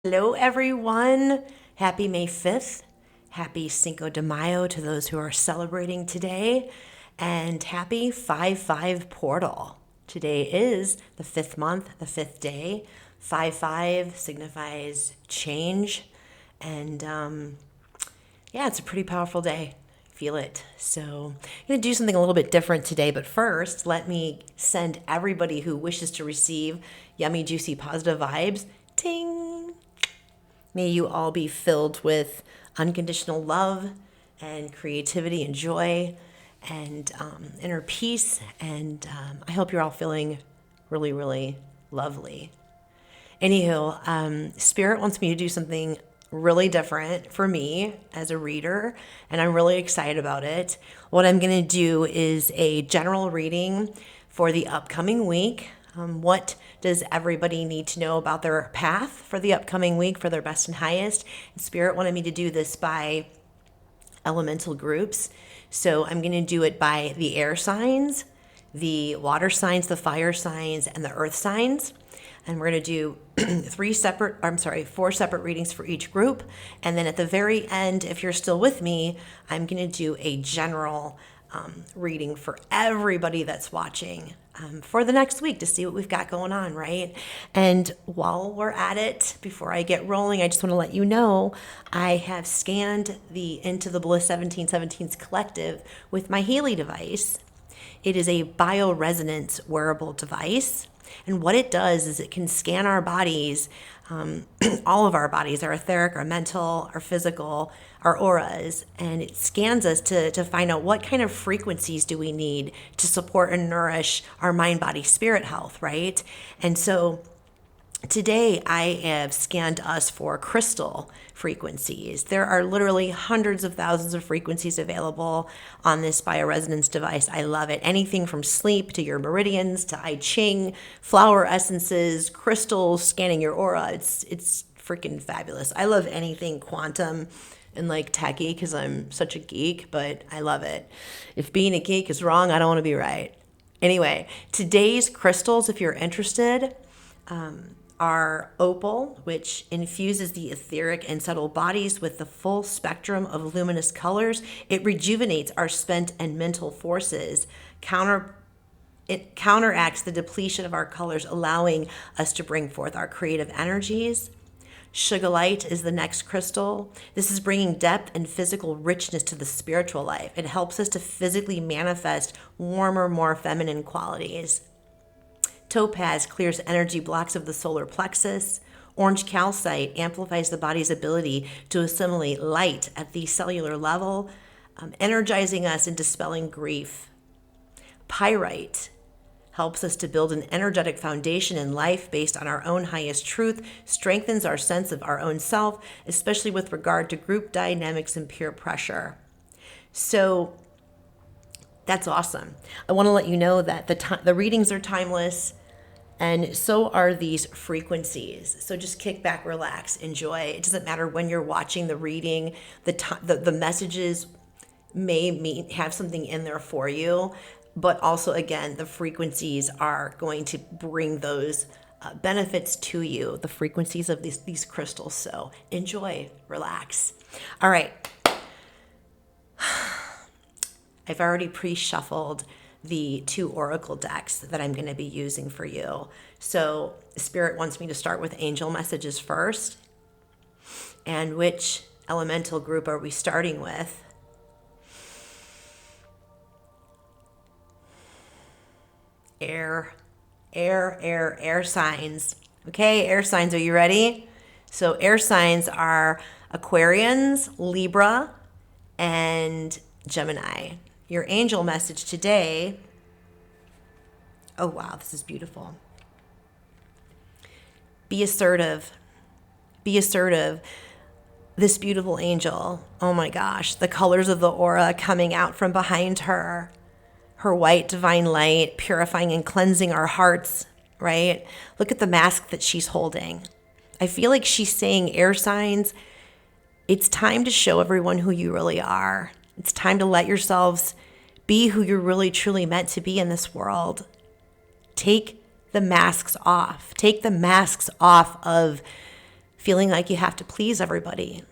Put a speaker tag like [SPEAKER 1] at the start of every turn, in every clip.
[SPEAKER 1] Hello, everyone. Happy May 5th. Happy Cinco de Mayo to those who are celebrating today. And happy 5-5 portal. Today is the 5th month, the 5th day. 5-5 signifies change. And it's a pretty powerful day. Feel it. So I'm going to do something a little bit different today. But first, let me send everybody who wishes to receive yummy, juicy, positive vibes. Ting! May you all be filled with unconditional love and creativity and joy and inner peace. And I hope you're all feeling really, really lovely. Anywho, Spirit wants me to do something really different for me as a reader, and I'm really excited about it. What I'm going to do is a general reading for the upcoming week. What does everybody need to know about their path for the upcoming week for their best and highest? And Spirit wanted me to do this by elemental groups. So I'm going to do it by the air signs, the water signs, the fire signs, and the earth signs. And we're going to do 4 separate readings for each group. And then at the very end, if you're still with me, I'm going to do a general reading for everybody that's watching for the next week to see what we've got going on, right? And while we're at it, before I get rolling, I just want to let you know I have scanned the Into the Bliss 1717s collective with my Healy device. It is a bioresonance wearable device. And what it does is it can scan our bodies, all of our bodies, our etheric, our mental, our physical, our auras, and it scans us to find out what kind of frequencies do we need to support and nourish our mind, body, spirit health, right? And so today I have scanned us for crystal frequencies. There are literally hundreds of thousands of frequencies available on this bioresonance device. I love it. Anything from sleep to your meridians to I Ching, flower essences, crystals, scanning your aura. It's freaking fabulous. I love anything quantum and like techie because I'm such a geek, but I love it. If being a geek is wrong, I don't want to be right. Anyway, today's crystals, if you're interested, are opal, which infuses the etheric and subtle bodies with the full spectrum of luminous colors. It rejuvenates our spent and mental forces. It counteracts the depletion of our colors, allowing us to bring forth our creative energies. Sugarlight is the next crystal. This is bringing depth and physical richness to the spiritual life. It helps us to physically manifest warmer, more feminine qualities. Topaz clears energy blocks of the solar plexus. Orange calcite amplifies the body's ability to assimilate light at the cellular level, energizing us and dispelling grief. Pyrite helps us to build an energetic foundation in life based on our own highest truth, strengthens our sense of our own self, especially with regard to group dynamics and peer pressure. So that's awesome. I want to let you know that the readings are timeless, and so are these frequencies. So just kick back, relax, enjoy. It doesn't matter when you're watching the reading. The messages may have something in there for you, but also, again, the frequencies are going to bring those benefits to you, the frequencies of these crystals. So enjoy, relax. All right. I've already pre-shuffled the 2 oracle decks that I'm going to be using for you. So Spirit wants me to start with angel messages first. And which elemental group are we starting with? Air signs. Okay, air signs, are you ready? So air signs are Aquarians, Libra, and Gemini. Your angel message today, oh wow, this is beautiful. Be assertive. Be assertive. This beautiful angel, oh my gosh, the colors of the aura coming out from behind her. Her white divine light, purifying and cleansing our hearts, right? Look at the mask that she's holding. I feel like she's saying, air signs, it's time to show everyone who you really are. It's time to let yourselves be who you're really truly meant to be in this world. Take the masks off. Take the masks off of feeling like you have to please everybody.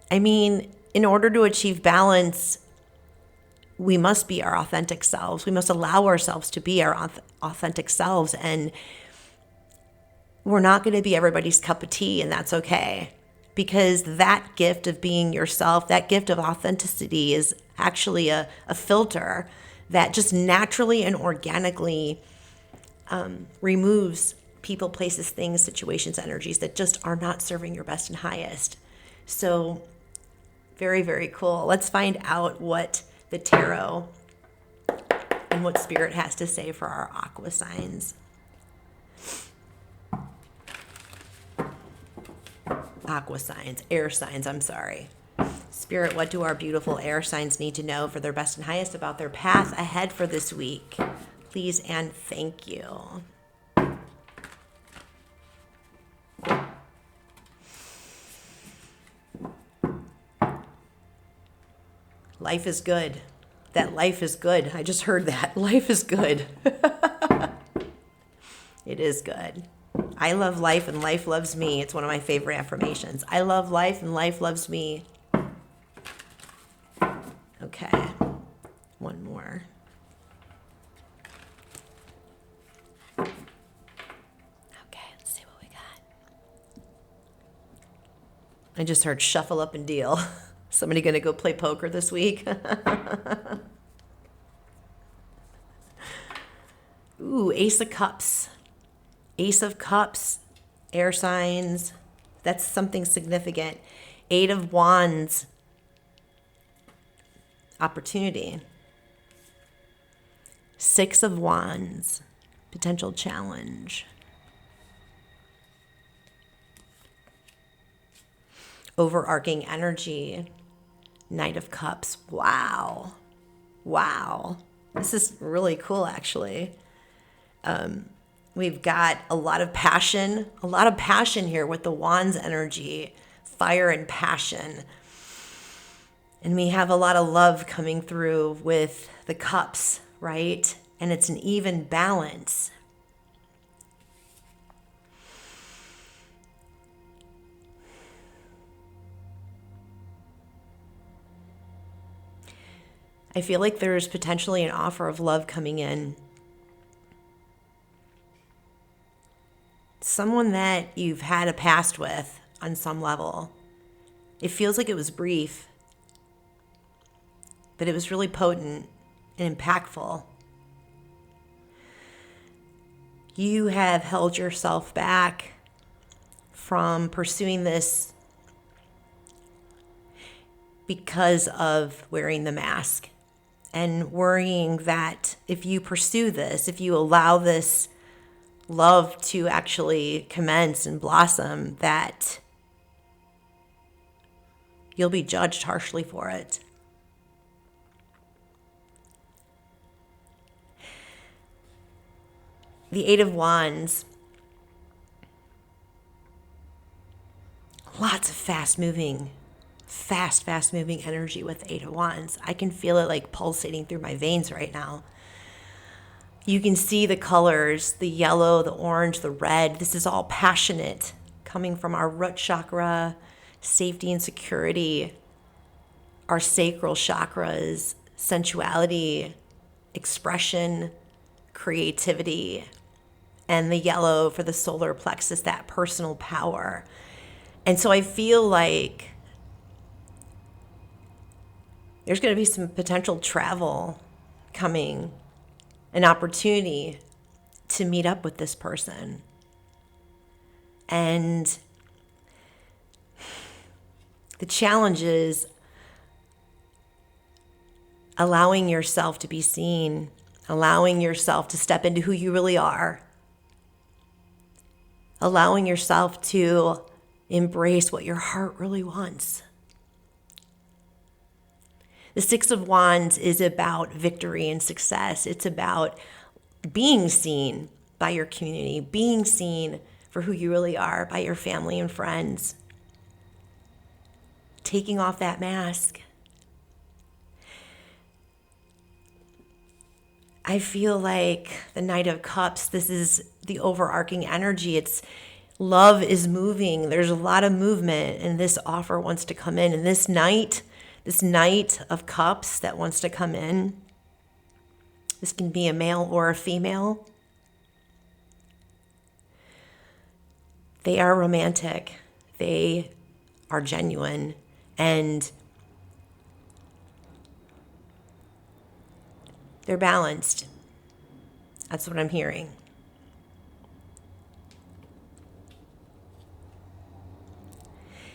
[SPEAKER 1] I mean, in order to achieve balance, we must be our authentic selves. We must allow ourselves to be our authentic selves. And we're not going to be everybody's cup of tea, and that's okay. Because that gift of being yourself, that gift of authenticity is actually a filter that just naturally and organically removes people, places, things, situations, energies that just are not serving your best and highest. So very, very cool. Let's find out what the tarot and what spirit has to say for our aqua signs. Aqua signs, air signs, I'm sorry. Spirit, what do our beautiful air signs need to know for their best and highest about their path ahead for this week? Please and thank you. Life is good. That life is good. I just heard that. Life is good. It is good. I love life and life loves me. It's one of my favorite affirmations. I love life and life loves me. Okay. One more. Okay, let's see what we got. I just heard shuffle up and deal. Somebody gonna go play poker this week? Ooh, Ace of Cups. Ace of Cups, air signs. That's something significant. Eight of Wands. Opportunity. Six of Wands. Potential challenge. Overarching energy. Knight of Cups. Wow. Wow. This is really cool, actually. We've got a lot of passion here with the Wands energy, fire and passion. And we have a lot of love coming through with the cups, right? And it's an even balance. I feel like there's potentially an offer of love coming in. Someone that you've had a past with on some level. It feels like it was brief, but it was really potent and impactful. You have held yourself back from pursuing this because of wearing the mask and worrying that if you pursue this, if you allow this love to actually commence and blossom, that you'll be judged harshly for it. The Eight of Wands. Lots of fast moving energy with Eight of Wands. I can feel it like pulsating through my veins right now. You can see the colors, the yellow, the orange, the red. This is all passionate, coming from our root chakra, safety and security, our sacral chakras, sensuality, expression, creativity, and the yellow for the solar plexus, that personal power. And so I feel like there's going to be some potential travel coming, an opportunity to meet up with this person. And the challenge is allowing yourself to be seen, allowing yourself to step into who you really are, allowing yourself to embrace what your heart really wants. The Six of Wands is about victory and success. It's about being seen by your community, being seen for who you really are by your family and friends. Taking off that mask. I feel like the Knight of Cups, this is the overarching energy. It's Love is moving. There's a lot of movement, and this offer wants to come in. And this Knight of Cups that wants to come in, this can be a male or a female. They are romantic. They are genuine. And they're balanced. That's what I'm hearing.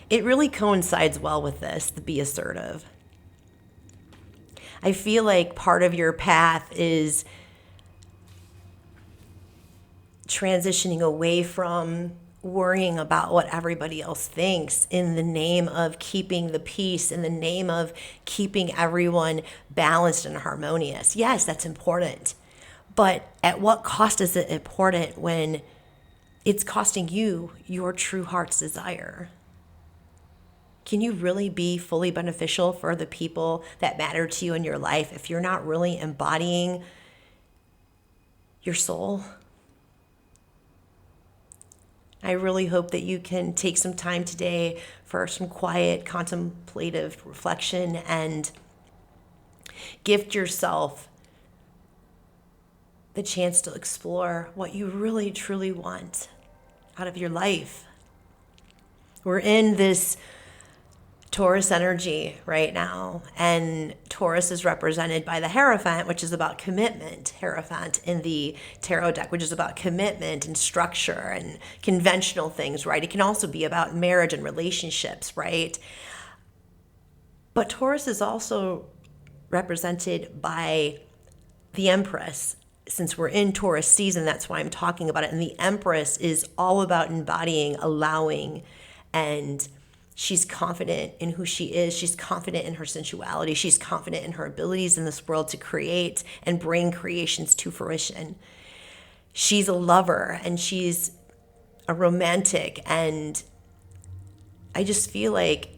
[SPEAKER 1] It really coincides well with this, the be assertive. I feel like part of your path is transitioning away from worrying about what everybody else thinks in the name of keeping the peace, in the name of keeping everyone balanced and harmonious. Yes, that's important. But at what cost is it important when it's costing you your true heart's desire? Can you really be fully beneficial for the people that matter to you in your life if you're not really embodying your soul? I really hope that you can take some time today for some quiet, contemplative reflection and gift yourself the chance to explore what you really, truly want out of your life. We're in this Taurus energy right now, and Taurus is represented by the Hierophant, which is about commitment. Hierophant in the tarot deck, which is about commitment and structure and conventional things, right? It can also be about marriage and relationships, right? But Taurus is also represented by the Empress. Since we're in Taurus season, that's why I'm talking about it. And the Empress is all about embodying, allowing, and she's confident in who she is. She's confident in her sensuality. She's confident in her abilities in this world to create and bring creations to fruition. She's a lover and she's a romantic. And I just feel like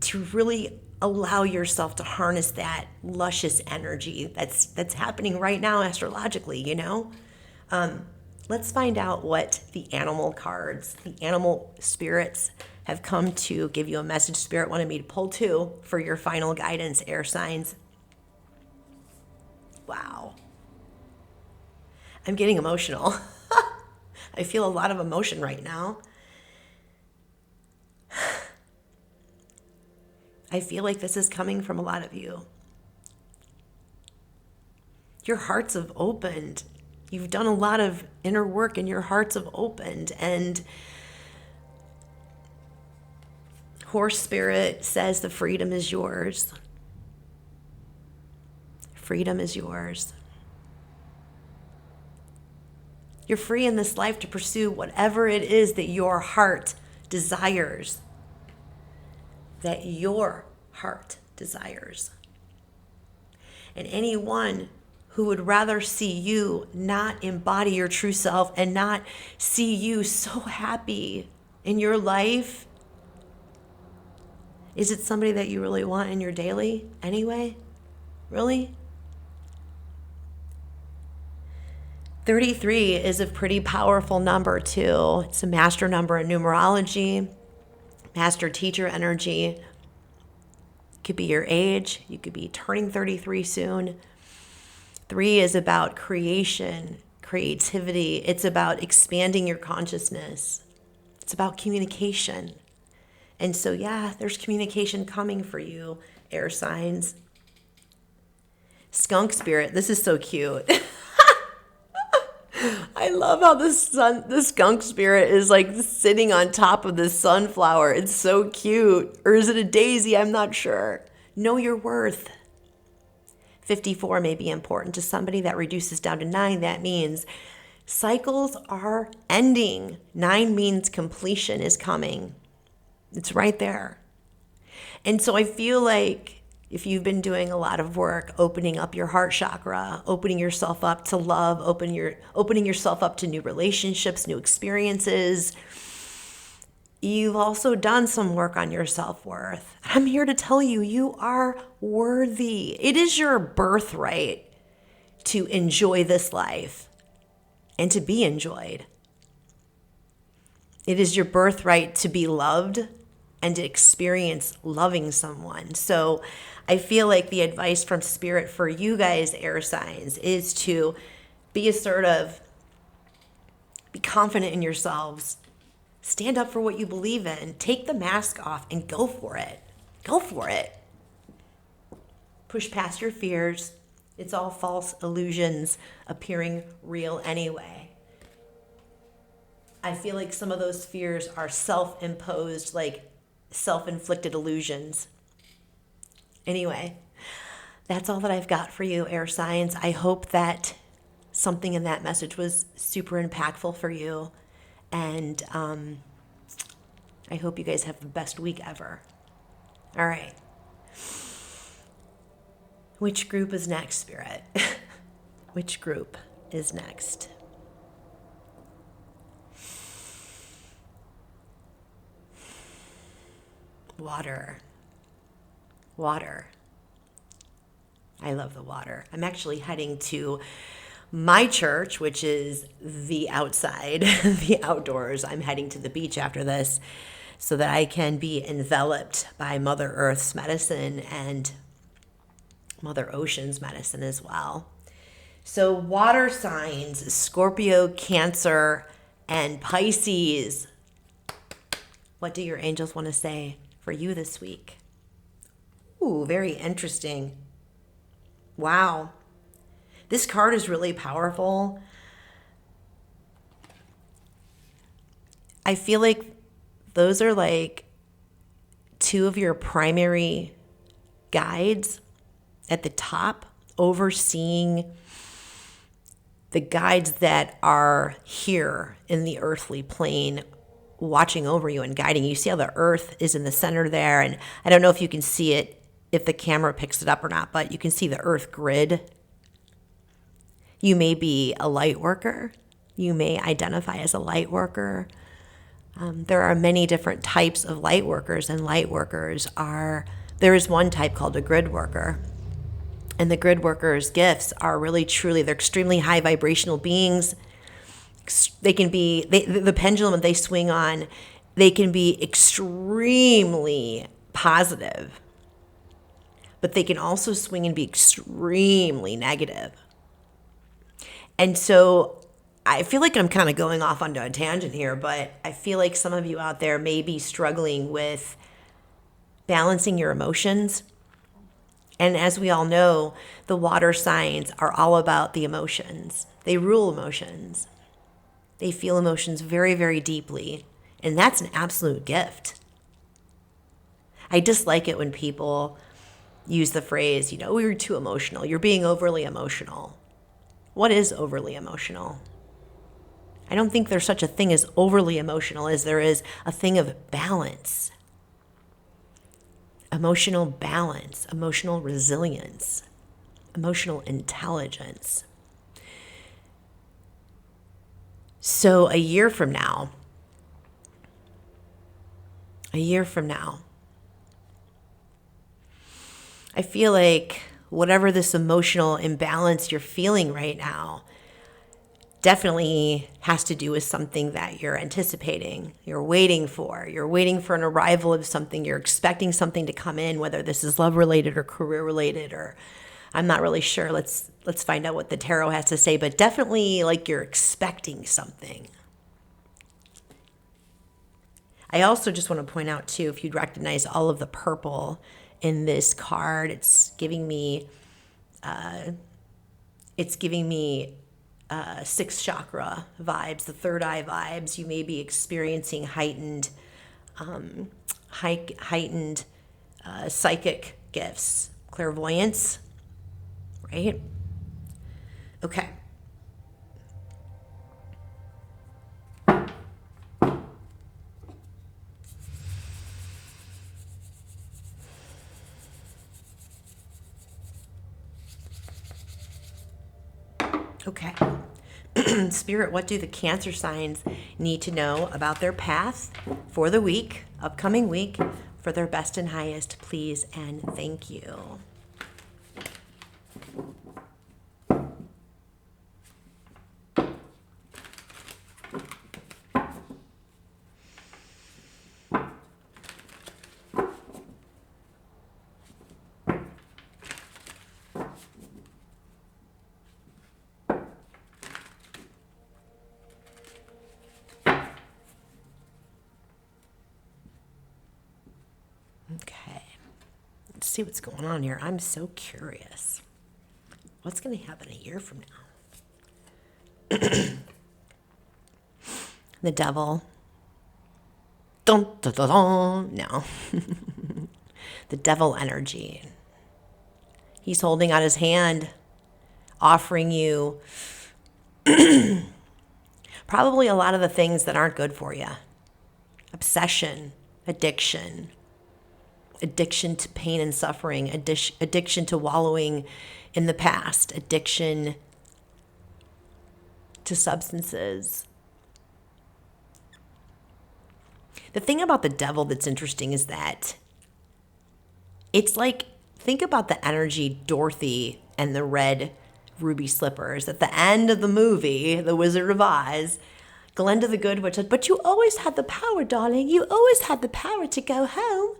[SPEAKER 1] to really allow yourself to harness that luscious energy that's happening right now astrologically, you know? Let's find out what the animal cards, the animal spirits have come to give you a message. Spirit wanted me to pull 2 for your final guidance, air signs. Wow. I'm getting emotional. I feel a lot of emotion right now. I feel like this is coming from a lot of you. Your hearts have opened. You've done a lot of inner work and your hearts have opened. And Horse Spirit says the freedom is yours. Freedom is yours. You're free in this life to pursue whatever it is that your heart desires. That your heart desires. And anyone who would rather see you not embody your true self and not see you so happy in your life, is it somebody that you really want in your daily anyway? Really? 33 is a pretty powerful number too. It's a master number in numerology, master teacher energy. It could be your age. You could be turning 33 soon. 3 is about creation, creativity. It's about expanding your consciousness. It's about communication. And so, yeah, there's communication coming for you, air signs. Skunk Spirit, this is so cute. I love how the skunk spirit is like sitting on top of the sunflower. It's so cute. Or is it a daisy? I'm not sure. Know your worth. 54 may be important to somebody. That reduces down to 9. That means cycles are ending. 9 means completion is coming. It's right there. And so I feel like if you've been doing a lot of work, opening up your heart chakra, opening yourself up to love, opening yourself up to new relationships, new experiences, you've also done some work on your self-worth. I'm here to tell you, you are worthy. It is your birthright to enjoy this life and to be enjoyed. It is your birthright to be loved and to experience loving someone. So I feel like the advice from Spirit for you guys, air signs, is to be assertive, be confident in yourselves, stand up for what you believe in, take the mask off and go for it. Go for it. Push past your fears. It's all false illusions appearing real anyway. I feel like some of those fears are self-imposed, like self-inflicted illusions. Anyway, that's all that I've got for you, air signs. I hope that something in that message was super impactful for you. And I hope you guys have the best week ever. All right. Which group is next, Spirit? Which group is next? Water. Water. I love the water. I'm actually heading to my church, which is the outside, the outdoors. I'm heading to the beach after this so that I can be enveloped by Mother Earth's medicine and Mother Ocean's medicine as well. So water signs, Scorpio, Cancer, and Pisces. What do your angels want to say for you this week? Ooh, very interesting. Wow. This card is really powerful. I feel like those are like two of your primary guides at the top, overseeing the guides that are here in the earthly plane, watching over you and guiding you. See how the earth is in the center there? And I don't know if you can see it, if the camera picks it up or not, but you can see the earth grid. You may be a light worker. You may identify as a light worker. There are many different types of light workers, and light workers there is one type called a grid worker. And the grid workers' gifts are really, truly, they're extremely high vibrational beings. They can be, the pendulum they swing on, they can be extremely positive, but they can also swing and be extremely negative. And so I feel like I'm kind of going off onto a tangent here, but I feel like some of you out there may be struggling with balancing your emotions. And as we all know, the water signs are all about the emotions. They rule emotions. They feel emotions very, very deeply. And that's an absolute gift. I dislike it when people use the phrase, we were too emotional. You're being overly emotional. What is overly emotional? I don't think there's such a thing as overly emotional as there is a thing of balance. Emotional balance, emotional resilience, emotional intelligence. So a year from now, I feel like whatever this emotional imbalance you're feeling right now definitely has to do with something that you're anticipating, you're waiting for an arrival of something, you're expecting something to come in, whether this is love related or career related, or I'm not really sure. Let's find out what the tarot has to say, but definitely like you're expecting something. I also just want to point out too, if you'd recognize all of the purple in this card, it's giving me sixth chakra vibes, the third eye vibes. You may be experiencing heightened psychic gifts, clairvoyance, right? Okay. Okay. Spirit, what do the Cancer signs need to know about their path for the upcoming week, for their best and highest, please and thank you. Let's see what's going on here. I'm so curious. What's going to happen a year from now? The devil. Dun, dun, dun, dun. No. The devil energy. He's holding out his hand, offering you probably a lot of the things that aren't good for you. Obsession, addiction to pain and suffering, addiction to wallowing in the past, addiction to substances. The thing about the devil that's interesting is that it's like, think about the energy Dorothy and the red ruby slippers at the end of the movie, The Wizard of Oz. Glinda the Good Witch said, but you always had the power, darling. You always had the power to go home.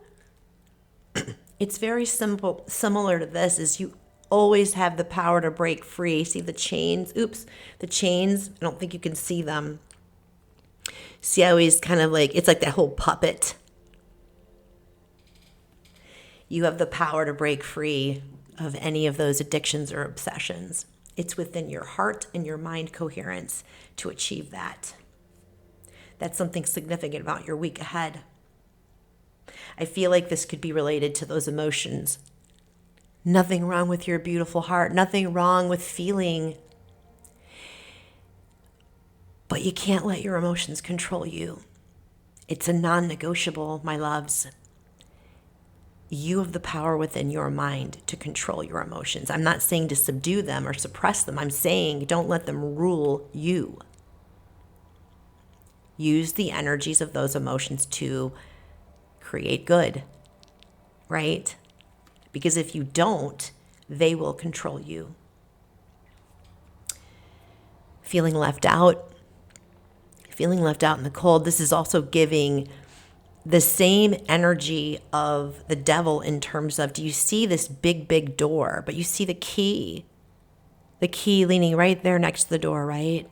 [SPEAKER 1] It's very similar to this, is you always have the power to break free. See the chains? Oops, the chains. I don't think you can see them. See how he's kind of like, it's like that whole puppet. You have the power to break free of any of those addictions or obsessions. It's within your heart and your mind coherence to achieve that. That's something significant about your week ahead. I feel like this could be related to those emotions. Nothing wrong with your beautiful heart, nothing wrong with feeling. But you can't let your emotions control you. It's a non-negotiable, my loves. You have the power within your mind to control your emotions. I'm not saying to subdue them or suppress them. I'm saying don't let them rule you. Use the energies of those emotions to create good, right? Because if you don't, they will control you. Feeling left out in the cold. This is also giving the same energy of the devil in terms of, do you see this big, big door? But you see the key leaning right there next to the door, right?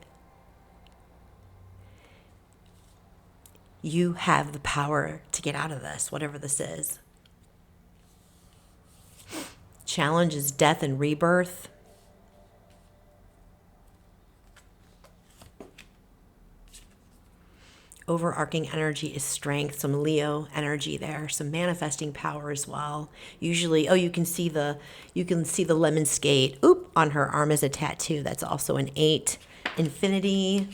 [SPEAKER 1] You have the power to get out of this, whatever this is. Challenge is death and rebirth. Overarching energy is strength, some Leo energy there, some manifesting power as well. Usually, you can see the lemon skate. Oop, on her arm is a tattoo. That's also an 8. Infinity.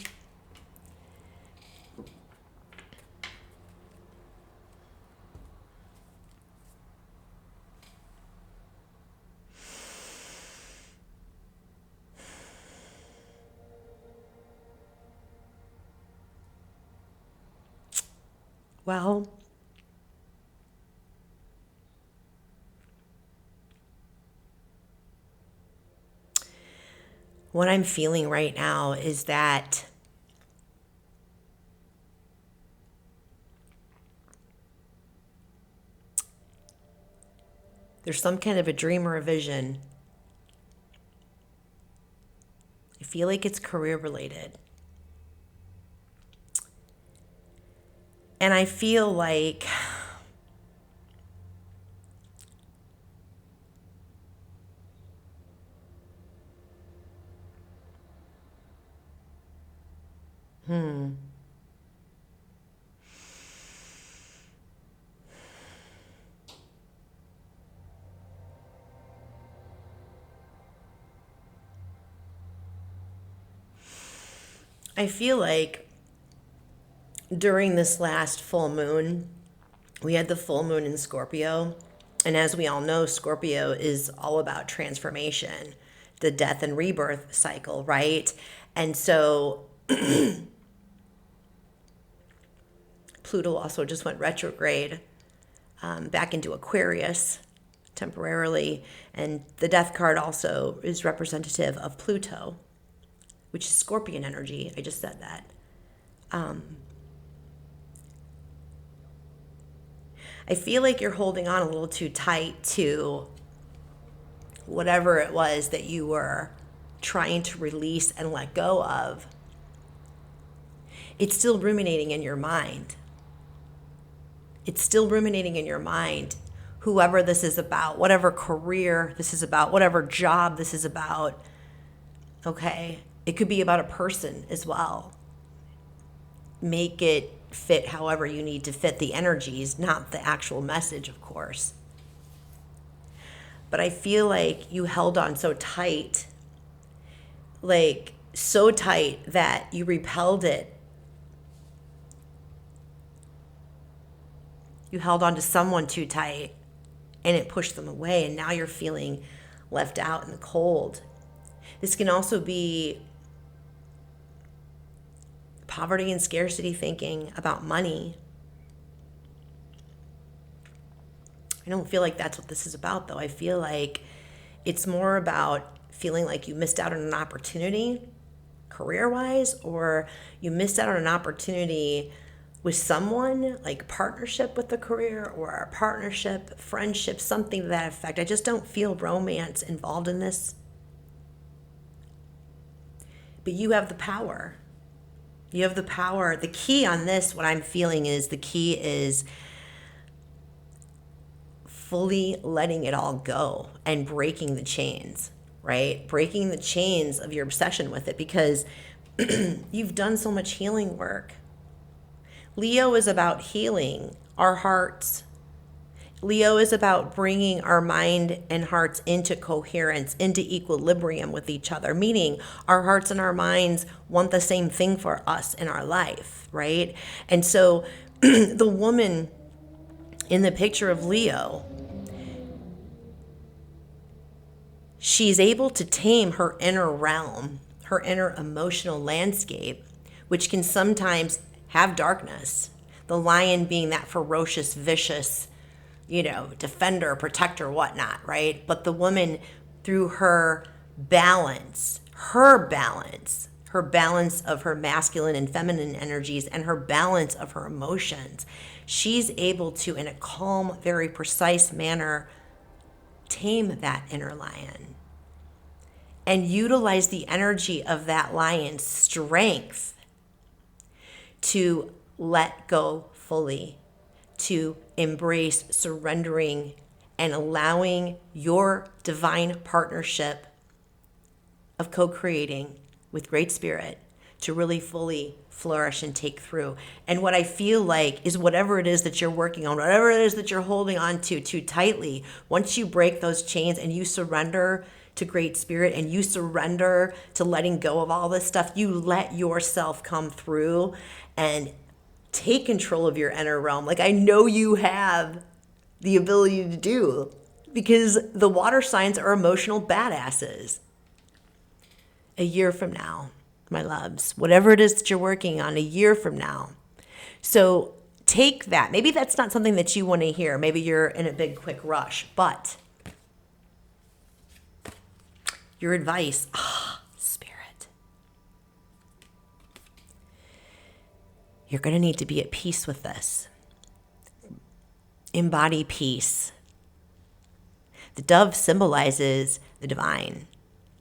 [SPEAKER 1] Well, what I'm feeling right now is that there's some kind of a dream or a vision. I feel like it's career related. And I feel like I feel like during this last full moon, we had the full moon in Scorpio. And as we all know, Scorpio is all about transformation, the death and rebirth cycle, right? And so Pluto also just went retrograde back into Aquarius temporarily. And the death card also is representative of Pluto, which is Scorpion energy. I just said that. I feel like you're holding on a little too tight to whatever it was that you were trying to release and let go of. It's still ruminating in your mind. It's still ruminating in your mind. whoever this is about, whatever career this is about, whatever job this is about. Okay? It could be about a person as well. Make it fit however you need to fit the energies, not the actual message, of course. But I feel like you held on so tight, like so tight that you repelled it. You held on to someone too tight and it pushed them away, and now you're feeling left out in the cold. This can also be poverty and scarcity thinking about money. I don't feel like that's what this is about, though. I feel like it's more about feeling like you missed out on an opportunity career-wise, or you missed out on an opportunity with someone, like partnership with the career or a partnership, friendship, something to that effect. I just don't feel romance involved in this. But you have the power. You have the power. The key on this, what I'm feeling is the key is fully letting it all go and breaking the chains, right? Breaking the chains of your obsession with it, because you've done so much healing work. Leo is about healing our hearts. Leo is about bringing our mind and hearts into coherence, into equilibrium with each other, meaning our hearts and our minds want the same thing for us in our life, right? And so the woman in the picture of Leo, she's able to tame her inner realm, her inner emotional landscape, which can sometimes have darkness. The lion being that ferocious, vicious, defender, protector, whatnot, right? But the woman, through her balance of her masculine and feminine energies and her balance of her emotions, she's able to, in a calm, very precise manner, tame that inner lion and utilize the energy of that lion's strength to let go fully, to embrace surrendering and allowing your divine partnership of co-creating with Great Spirit to really fully flourish and take through. And what I feel like is whatever it is that you're working on, whatever it is that you're holding on to too tightly, once you break those chains and you surrender to Great Spirit and you surrender to letting go of all this stuff, you let yourself come through and take control of your inner realm. Like I know you have the ability to do, because the water signs are emotional badasses. A year from now, my loves, whatever it is that you're working on, a year from now. So take that. Maybe that's not something that you want to hear. Maybe you're in a big, quick rush, but your advice, Spirit, you're going to need to be at peace with this. Embody peace. The dove symbolizes the divine.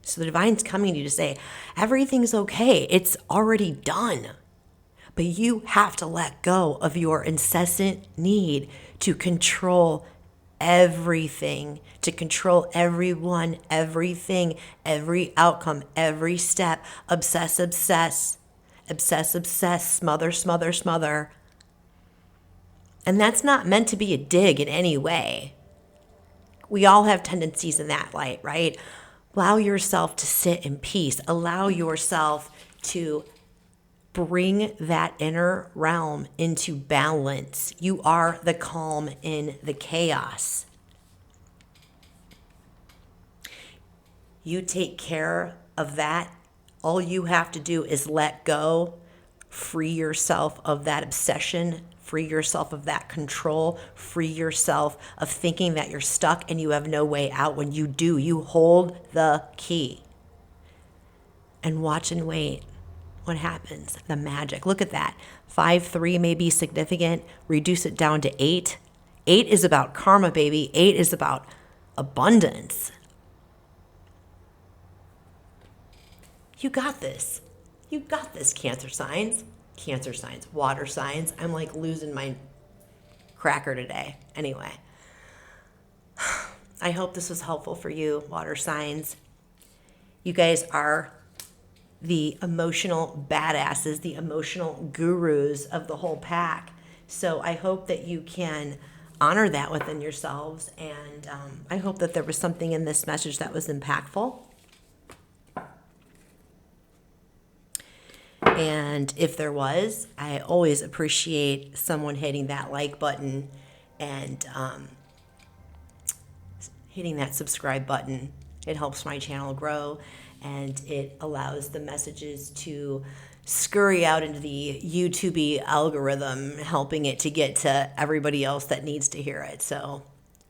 [SPEAKER 1] So the divine's coming to you to say, everything's okay. It's already done. But you have to let go of your incessant need to control everything, to control everyone, everything, every outcome, every step. Obsess, obsess, obsess, obsess, smother, smother, smother. And that's not meant to be a dig in any way. We all have tendencies in that light, right? Allow yourself to sit in peace. Allow yourself to bring that inner realm into balance. You are the calm in the chaos. You take care of that. All you have to do is let go, free yourself of that obsession, free yourself of that control, free yourself of thinking that you're stuck and you have no way out. When you do, you hold the key. And watch and wait. What happens? The magic. Look at that. 5-3 may be significant. Reduce it down to 8. 8 is about karma, baby. 8 is about abundance. You got this. You got this, Cancer signs. Cancer signs, water signs. I'm like losing my cracker today. Anyway, I hope this was helpful for you, water signs. You guys are the emotional badasses, the emotional gurus of the whole pack. So I hope that you can honor that within yourselves. And I hope that there was something in this message that was impactful. And if there was, I always appreciate someone hitting that like button and hitting that subscribe button. It helps my channel grow, and it allows the messages to scurry out into the YouTube algorithm, helping it to get to everybody else that needs to hear it. So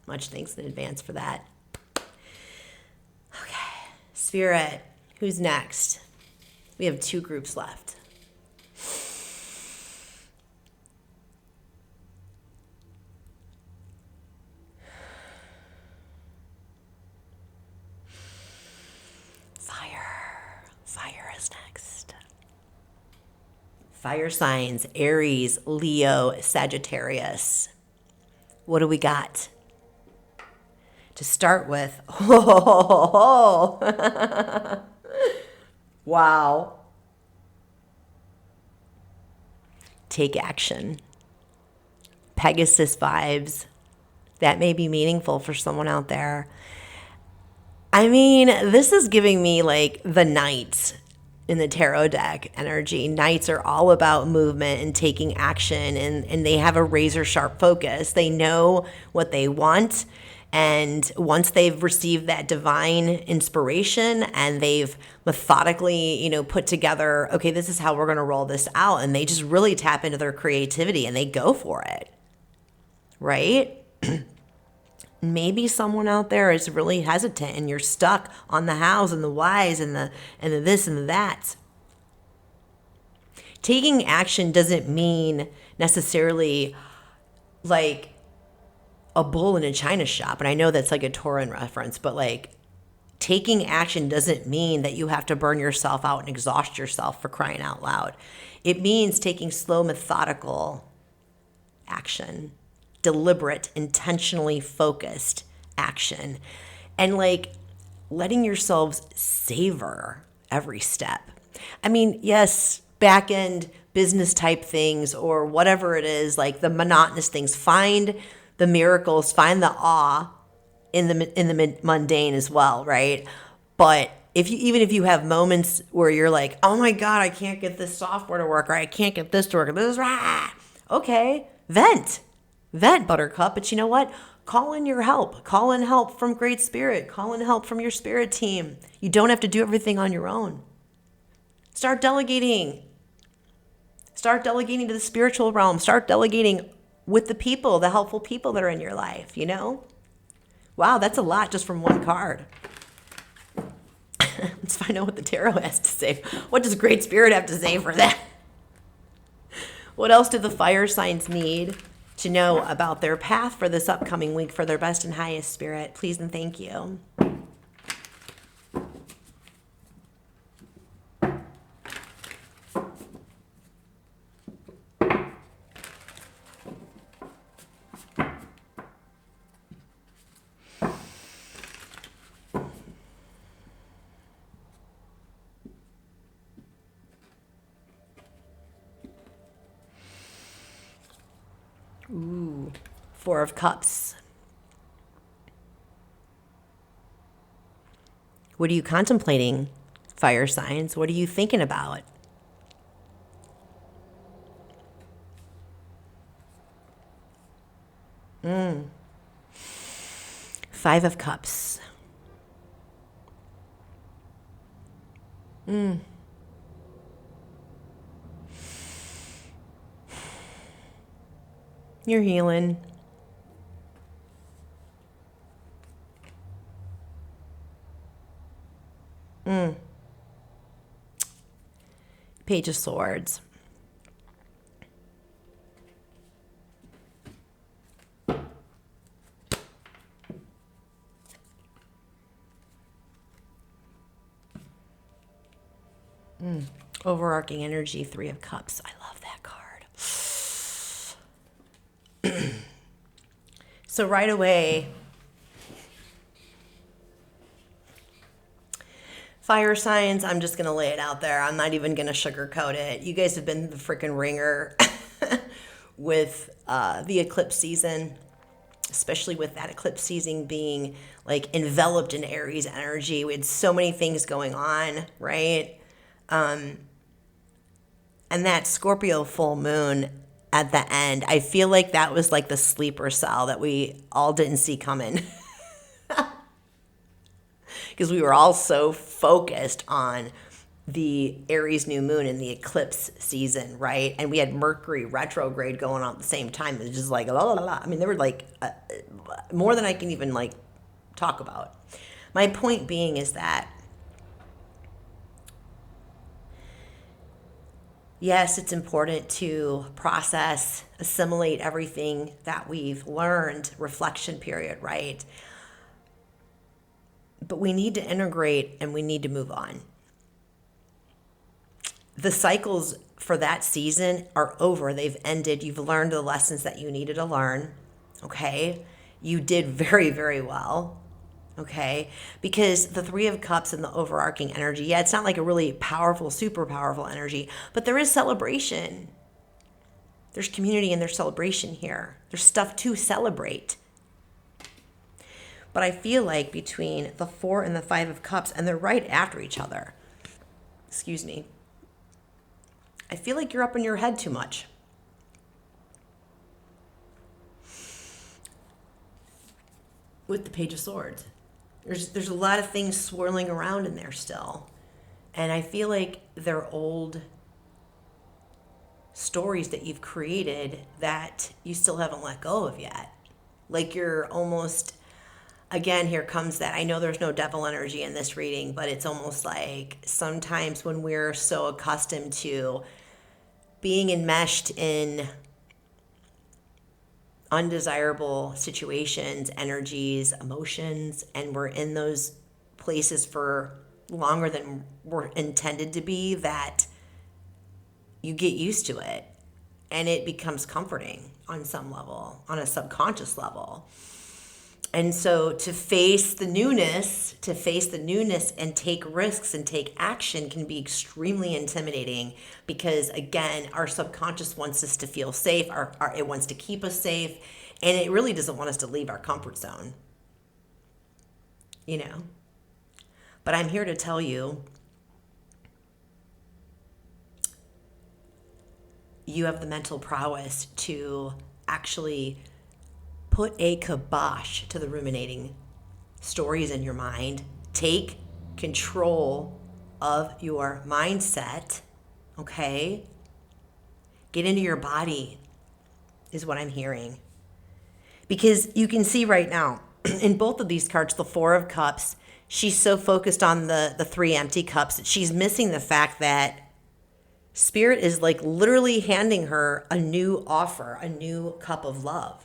[SPEAKER 1] much thanks in advance for that. Okay, Spirit, who's next? We have 2 groups left. Fire is next. Fire signs, Aries, Leo, Sagittarius. What do we got? To start with, wow. Take action. Pegasus vibes. That may be meaningful for someone out there. I mean, this is giving me like the knights in the tarot deck energy. Knights are all about movement and taking action, and they have a razor sharp focus. They know what they want. And once they've received that divine inspiration and they've methodically, put together, okay, this is how we're going to roll this out. And they just really tap into their creativity and they go for it. Right? Maybe someone out there is really hesitant and you're stuck on the hows and the whys and the this and the that. Taking action doesn't mean necessarily like a bull in a china shop. And I know that's like a Tauran reference, but like taking action doesn't mean that you have to burn yourself out and exhaust yourself, for crying out loud. It means taking slow, methodical action. Deliberate, intentionally focused action, and like letting yourselves savor every step. I mean, yes, back end business type things or whatever it is, like the monotonous things, find the miracles, find the awe in the mundane as well, right? But even if you have moments where you're like, oh my God, I can't get this software to work, or I can't get this to work, okay, vent, buttercup. But you know what? Call in your help. Call in help from Great Spirit. Call in help from your spirit team. You don't have to do everything on your own. Start delegating. Start delegating to the spiritual realm. Start delegating with the people, the helpful people that are in your life, Wow, that's a lot just from one card. Let's find out what the tarot has to say. What does Great Spirit have to say for that? What else do the fire signs need to know about their path for this upcoming week for their best and highest spirit? Please and thank you. Ooh, 4 of Cups. What are you contemplating, fire signs? What are you thinking about? Five of Cups. You're healing. Page of Swords. Overarching energy, 3 of Cups. I love that card. So right away, Fire signs, I'm just going to lay it out there. I'm not even going to sugarcoat it. You guys have been the freaking ringer with the eclipse season, especially with that eclipse season being like enveloped in Aries energy. We had so many things going on, right? And that Scorpio full moon at the end, I feel like that was like the sleeper cell that we all didn't see coming. Because we were all so focused on the Aries new moon and the eclipse season, right? And we had Mercury retrograde going on at the same time. It was just like, la, la, la, la. I mean, there were like more than I can even like talk about. My point being is that, yes, it's important to process, assimilate everything that we've learned, reflection period, right? But we need to integrate and we need to move on. The cycles for that season are over. They've ended. You've learned the lessons that you needed to learn. Okay. You did very, very well. Okay. Because the Three of Cups and the overarching energy, yeah, it's not like a really powerful, super powerful energy, but there is celebration. There's community and there's celebration here. There's stuff to celebrate. But I feel like between the Four and the Five of Cups, and they're right after each other, excuse me, I feel like you're up in your head too much. With the Page of Swords. There's a lot of things swirling around in there still. And I feel like they're old stories that you've created that you still haven't let go of yet. Like you're almost... Again, here comes that. I know there's no devil energy in this reading, but it's almost like sometimes when we're so accustomed to being enmeshed in undesirable situations, energies, emotions, and we're in those places for longer than we're intended to be, that you get used to it and it becomes comforting on some level, on a subconscious level. And so to face the newness and take risks and take action can be extremely intimidating because, again, our subconscious wants us to feel safe. It wants to keep us safe, and it really doesn't want us to leave our comfort zone, you know. But I'm here to tell you, you have the mental prowess to actually put a kibosh to the ruminating stories in your mind. Take control of your mindset, okay? Get into your body is what I'm hearing. Because you can see right now, in both of these cards, the Four of Cups, she's so focused on the three empty cups that she's missing the fact that Spirit is like literally handing her a new offer, a new cup of love.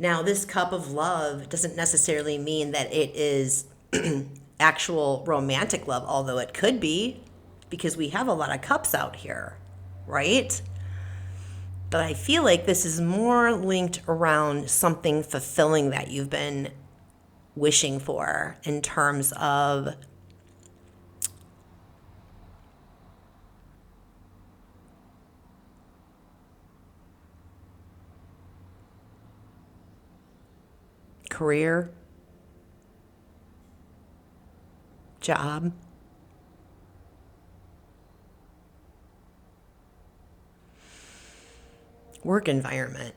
[SPEAKER 1] Now, this cup of love doesn't necessarily mean that it is actual romantic love, although it could be, because we have a lot of cups out here, right? But I feel like this is more linked around something fulfilling that you've been wishing for in terms of career, job, work environment.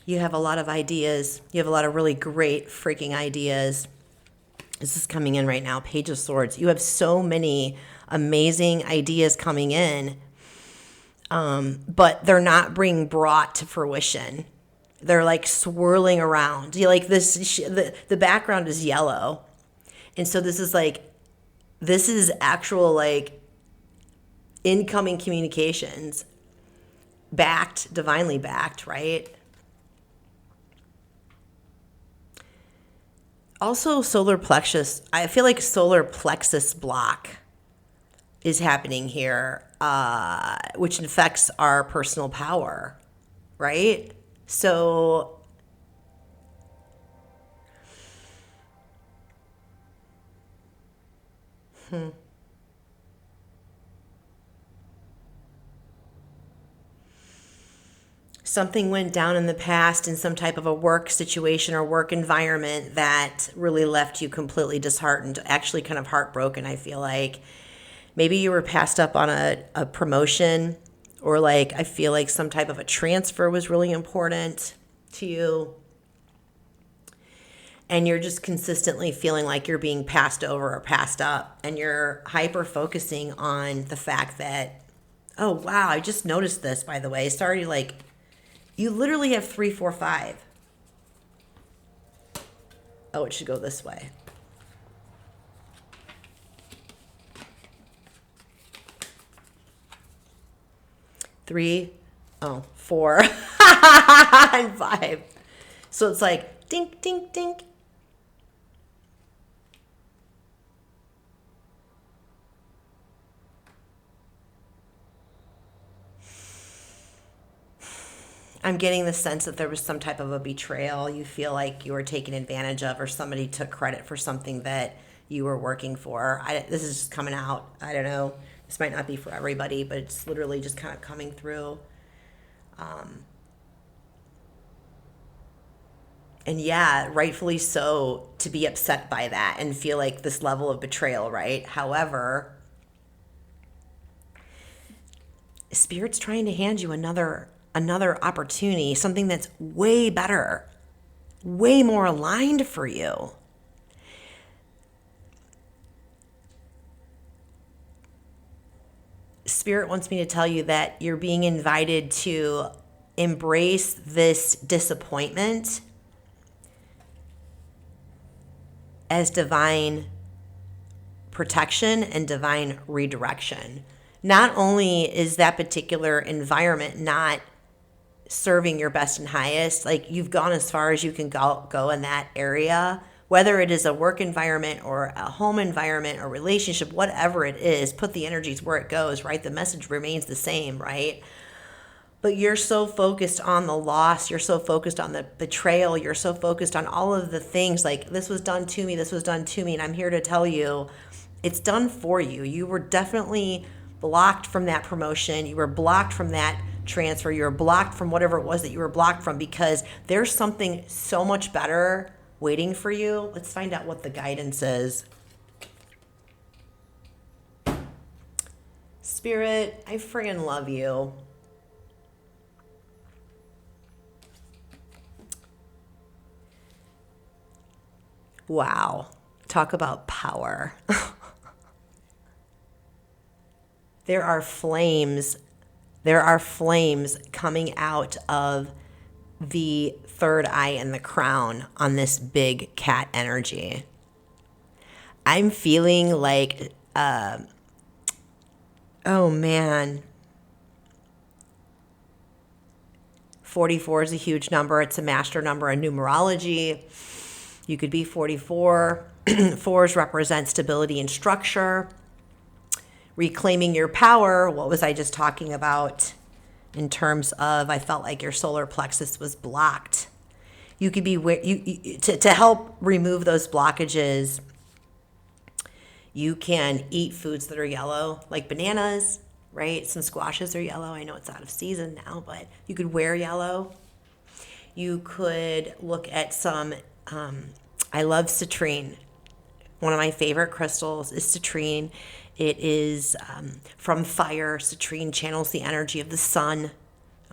[SPEAKER 1] You have a lot of ideas. You have a lot of really great freaking ideas. This is coming in right now, Page of Swords. You have so many amazing ideas coming in. But they're not being brought to fruition. They're like swirling around. You like this, the background is yellow. And so this is actual like incoming communications, backed, divinely backed, right? Also solar plexus, I feel like solar plexus block is happening here, which affects our personal power, right? So something went down in the past in some type of a work situation or work environment that really left you completely disheartened, actually kind of heartbroken, I feel like. Maybe you were passed up on a promotion, or like I feel like some type of a transfer was really important to you. And you're just consistently feeling like you're being passed over or passed up. And you're hyper focusing on the fact that, oh, wow, I just noticed this, by the way. Sorry, like, you literally have 3, 4, 5. Oh, it should go this way. Three, 4, and 5. So it's like dink, dink, dink. I'm getting the sense that there was some type of a betrayal. You feel like you were taken advantage of, or somebody took credit for something that you were working for. This is just coming out. I don't know. This might not be for everybody, but it's literally just kind of coming through. And yeah, rightfully so, to be upset by that and feel like this level of betrayal, right? However, Spirit's trying to hand you another opportunity, something that's way better, way more aligned for you. Spirit wants me to tell you that you're being invited to embrace this disappointment as divine protection and divine redirection. Not only is that particular environment not serving your best and highest, like you've gone as far as you can go in that area, whether it is a work environment or a home environment or relationship, whatever it is, put the energies where it goes, right? The message remains the same, right? But you're so focused on the loss, you're so focused on the betrayal, you're so focused on all of the things like this was done to me, this was done to me, and I'm here to tell you it's done for you. You were definitely blocked from that promotion, you were blocked from that transfer, you were blocked from whatever it was that you were blocked from, because there's something so much better waiting for you. Let's find out what the guidance is. Spirit, I friggin' love you. Wow. Talk about power. There are flames coming out of the third eye and the crown on this big cat energy. I'm feeling like, oh man, 44 is a huge number. It's a master number in numerology. You could be 44. Fours represent stability and structure. Reclaiming your power. What was I just talking about in terms of I felt like your solar plexus was blocked? You could be to help remove those blockages. You can eat foods that are yellow, like bananas, right? Some squashes are yellow. I know it's out of season now, but you could wear yellow. You could look at some, I love citrine. One of my favorite crystals is citrine. It is from fire. Citrine channels the energy of the sun,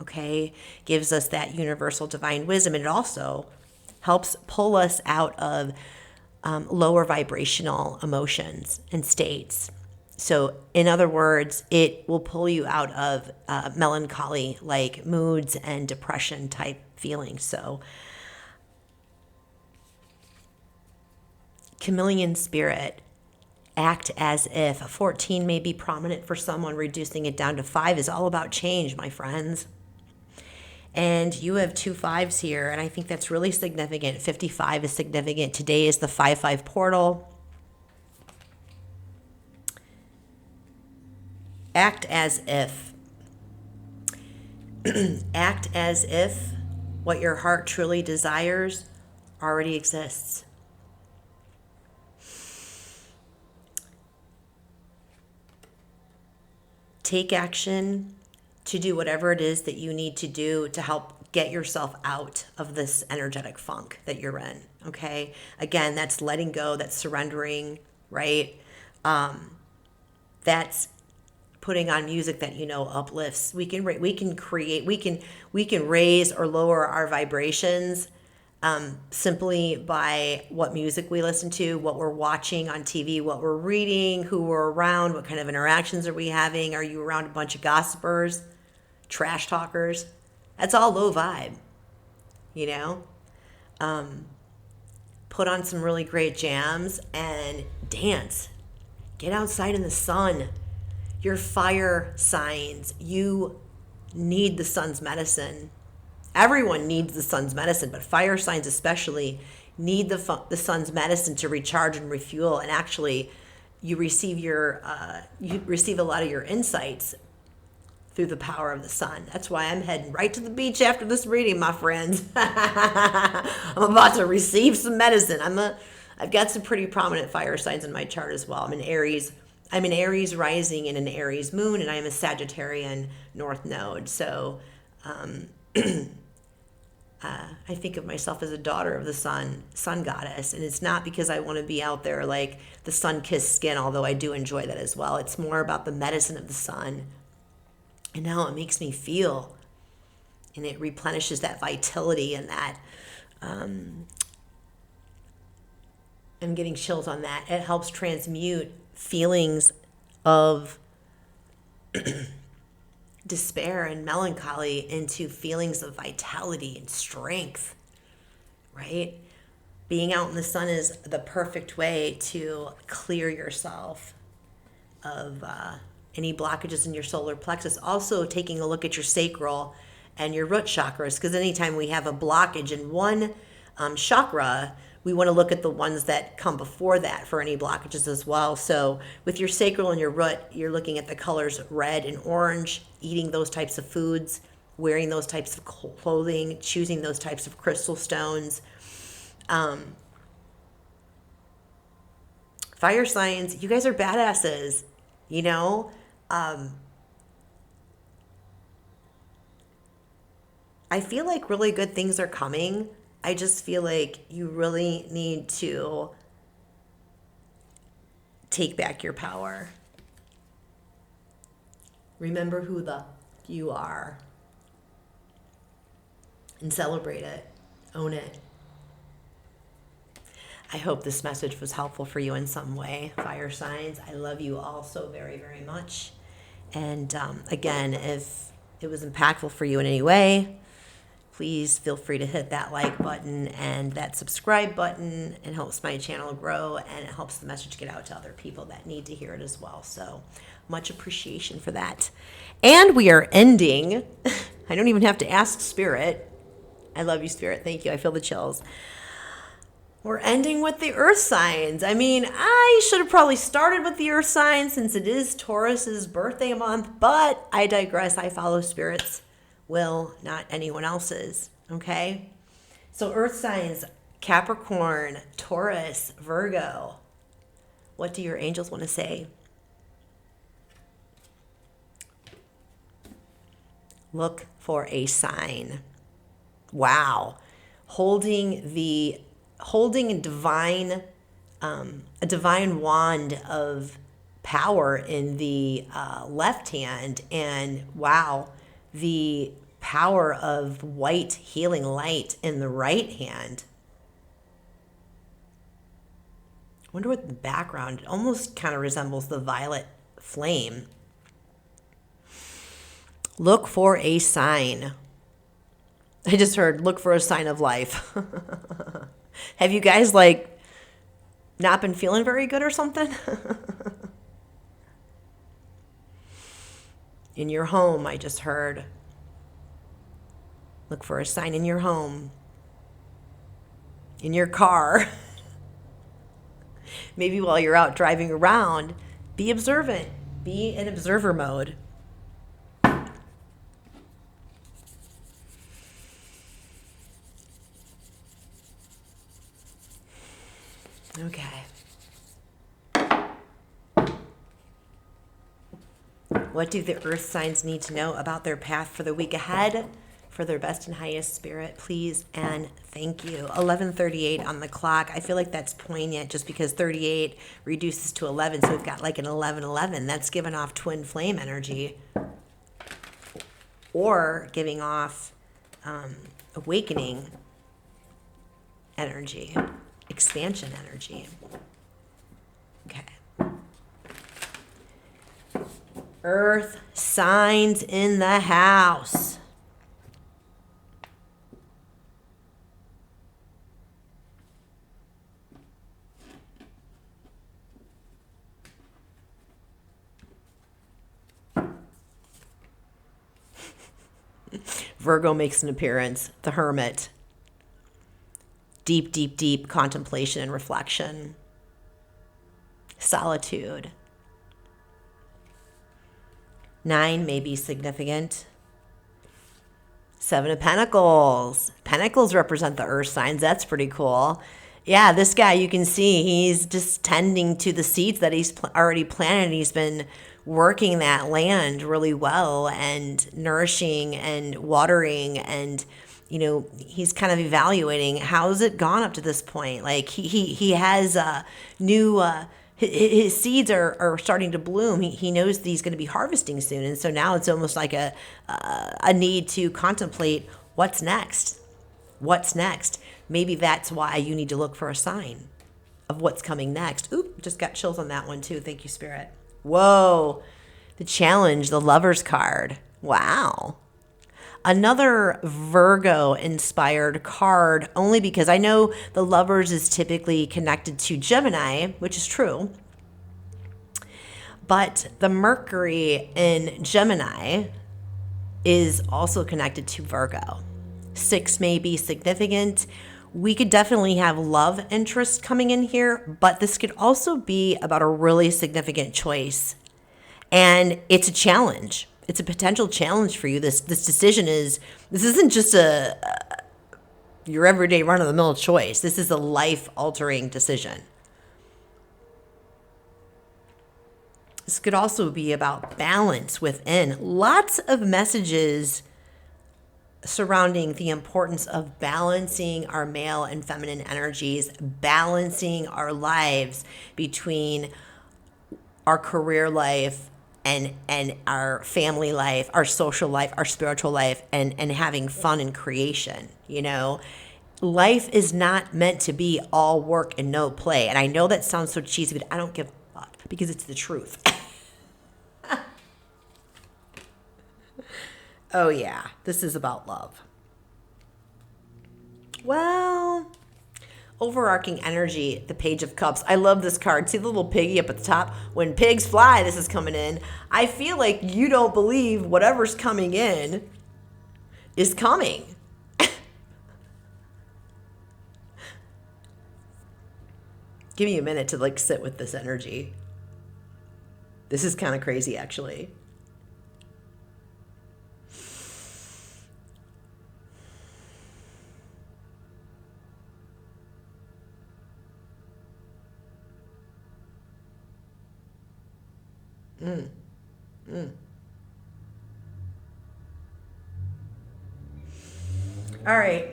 [SPEAKER 1] okay? Gives us that universal divine wisdom. And it also helps pull us out of lower vibrational emotions and states. So in other words, it will pull you out of melancholy, like moods and depression type feelings. So chameleon spirit, act as if. 14 may be prominent for someone. Reducing it down to 5 is all about change, my friends. And you have 2 5s here, and I think that's really significant. 55 is significant. Today is the 5-5 portal. Act as if. Act as if what your heart truly desires already exists. Take action to do whatever it is that you need to do to help get yourself out of this energetic funk that you're in, okay? Again, that's letting go, that's surrendering, right? That's putting on music that you know uplifts. We can raise or lower our vibrations simply by what music we listen to, what we're watching on TV, what we're reading, who we're around, what kind of interactions are we having. Are you around a bunch of gossipers, trash talkers? That's all low vibe, you know? Put on some really great jams and dance. Get outside in the sun. You're fire signs. You need the sun's medicine. Everyone needs the sun's medicine, but fire signs especially need the sun's medicine to recharge and refuel. And actually, you receive a lot of your insights through the power of the sun. That's why I'm heading right to the beach after this reading, my friends. I'm about to receive some medicine. I've got some pretty prominent fire signs in my chart as well. I'm an Aries rising and an Aries moon, and I'm a Sagittarian North Node. So I think of myself as a daughter of the sun goddess. And it's not because I want to be out there like the sun-kissed skin, although I do enjoy that as well. It's more about the medicine of the sun and how it makes me feel. And it replenishes that vitality and that, I'm getting chills on that. It helps transmute feelings of despair and melancholy into feelings of vitality and strength, right? Being out in the sun is the perfect way to clear yourself of any blockages in your solar plexus. Also taking a look at your sacral and your root chakras, because anytime we have a blockage in one chakra, we want to look at the ones that come before that for any blockages as well. So with your sacral and your root, you're looking at the colors red and orange, eating those types of foods, wearing those types of clothing, choosing those types of crystal stones. Fire signs, you guys are badasses, you know? I feel like really good things are coming. I just feel like you really need to take back your power. Remember who you are and celebrate it. Own it. I hope this message was helpful for you in some way, fire signs. I love you all so very, very much. And again, if it was impactful for you in any way, please feel free to hit that like button and that subscribe button. It helps my channel grow and it helps the message get out to other people that need to hear it as well. So much appreciation for that. And we are ending. I don't even have to ask Spirit. I love you, Spirit. Thank you. I feel the chills. We're ending with the earth signs. I mean, I should have probably started with the earth signs since it is Taurus's birthday month, but I digress. I follow Spirit's will, not anyone else's, okay? So earth signs, Capricorn, Taurus, Virgo. What do your angels want to say? Look for a sign. Wow. Holding a divine wand of power in the left hand, and wow, the power of white healing light in the right hand. I wonder what the background, it almost kind of resembles the violet flame. Look for a sign. I just heard, look for a sign of life. Have you guys not been feeling very good or something? In your home, I just heard. Look for a sign in your home. In your car. Maybe while you're out driving around, be observant. Be in observer mode. Okay. What do the earth signs need to know about their path for the week ahead? For their best and highest spirit, please and thank you. 11:38 on the clock. I feel like that's poignant just because 38 reduces to 11, so we've got like an 11:11. That's giving off twin flame energy, or giving off awakening energy, expansion energy. Okay. Earth signs in the house. Virgo makes an appearance, the Hermit. Deep, deep, deep contemplation and reflection. Solitude. 9 may be significant. 7 of Pentacles. Pentacles represent the earth signs. That's pretty cool. Yeah, this guy, you can see he's just tending to the seeds that he's already planted. He's been working that land really well and nourishing and watering, and he's kind of evaluating how's it gone up to this point. Like he has new his seeds are starting to bloom. He knows that he's going to be harvesting soon, and so now it's almost like a need to contemplate what's next. What's next? Maybe that's why you need to look for a sign of what's coming next. Oop, just got chills on that one too. Thank you, Spirit. Whoa, the challenge, the Lover's card. Wow. Another Virgo-inspired card, only because I know the Lovers is typically connected to Gemini, which is true. But the Mercury in Gemini is also connected to Virgo. 6 may be significant. We could definitely have love interest coming in here, but this could also be about a really significant choice. And it's a challenge. It's a potential challenge for you. This decision isn't just your everyday run-of-the-mill choice. This is a life-altering decision. This could also be about balance within. Lots of messages surrounding the importance of balancing our male and feminine energies, balancing our lives between our career life and our family life, our social life, our spiritual life, and having fun and creation. Life is not meant to be all work and no play. And I know that sounds so cheesy, but I don't give a fuck because it's the truth. Oh yeah, this is about love. Well, overarching energy, the Page of Cups. I love this card. See the little piggy up at the top? When pigs fly, this is coming in. I feel like you don't believe whatever's coming in is coming. Give me a minute to sit with this energy. This is kind of crazy, actually. All right.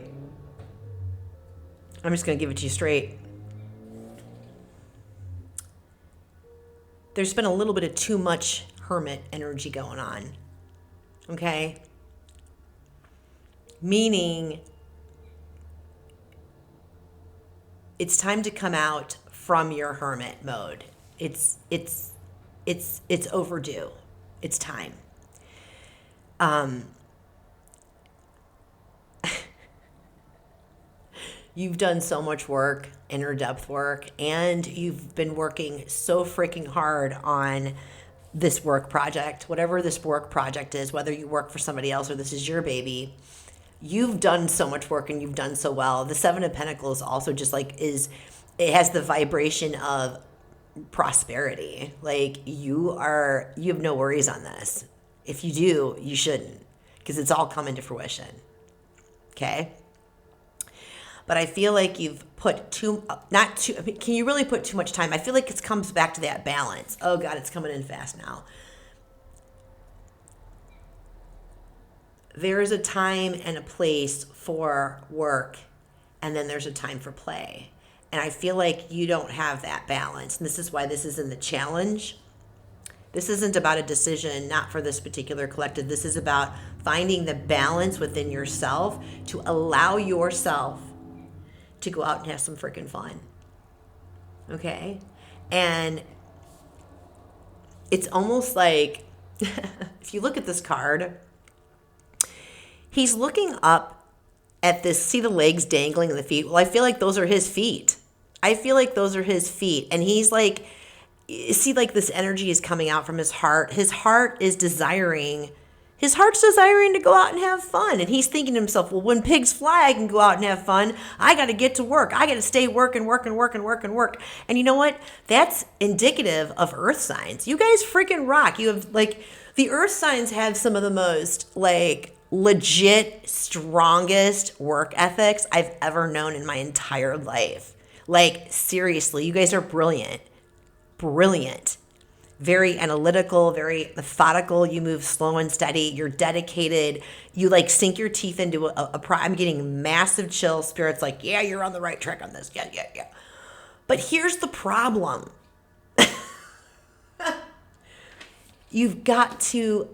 [SPEAKER 1] I'm just going to give it to you straight. There's been a little bit of too much hermit energy going on. Okay? Meaning it's time to come out from your hermit mode. It's overdue. It's time. You've done so much work, inner depth work, and you've been working so freaking hard on this work project, whatever this work project is, whether you work for somebody else or this is your baby. You've done so much work and you've done so well. The 7 of Pentacles also just it has the vibration of prosperity. You have no worries on this. If you do, you shouldn't, because it's all coming to fruition. Okay? but I feel like you've put can you really put too much time? I feel like it comes back to that balance. Oh God, it's coming in fast now. There is a time and a place for work, and then there's a time for play. And I feel like you don't have that balance. And this is why this is in the challenge. This isn't about a decision, not for this particular collective. This is about finding the balance within yourself to allow yourself to go out and have some freaking fun. Okay? And it's almost like, if you look at this card, he's looking up at this, see the legs dangling and the feet? Well, I feel like those are his feet. I feel like those are his feet. And he's like, see, like this energy is coming out from his heart. His heart's desiring to go out and have fun. And he's thinking to himself, well, when pigs fly, I can go out and have fun. I got to get to work. I got to stay working. And you know what? That's indicative of earth signs. You guys freaking rock. You have like, the earth signs have some of the most like legit, strongest work ethics I've ever known in my entire life. Like seriously, you guys are brilliant. Very analytical, very methodical. You move slow and steady. You're dedicated. You like sink your teeth into I'm getting massive chill. Spirit's like, yeah, you're on the right track on this. Yeah. But here's the problem. You've got to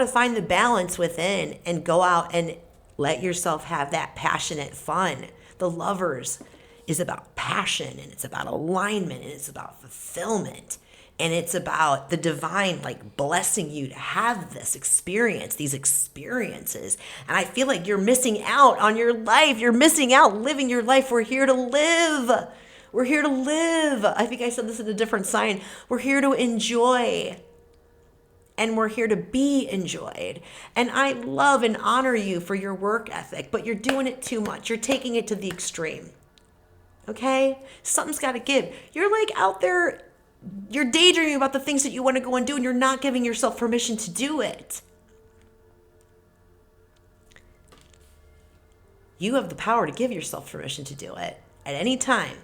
[SPEAKER 1] find the balance within and go out and let yourself have that passionate fun. The Lovers is about passion, and it's about alignment, and it's about fulfillment, and it's about the divine like blessing you to have this experience, these experiences. And I feel like you're missing out on your life. You're missing out living your life. We're here to live. I think I said this in a different sign. We're here to enjoy. And we're here to be enjoyed. And I love and honor you for your work ethic, but you're doing it too much. You're taking it to the extreme. Okay? Something's got to give. You're like out there, you're daydreaming about the things that you want to go and do, and you're not giving yourself permission to do it. You have the power to give yourself permission to do it at any time.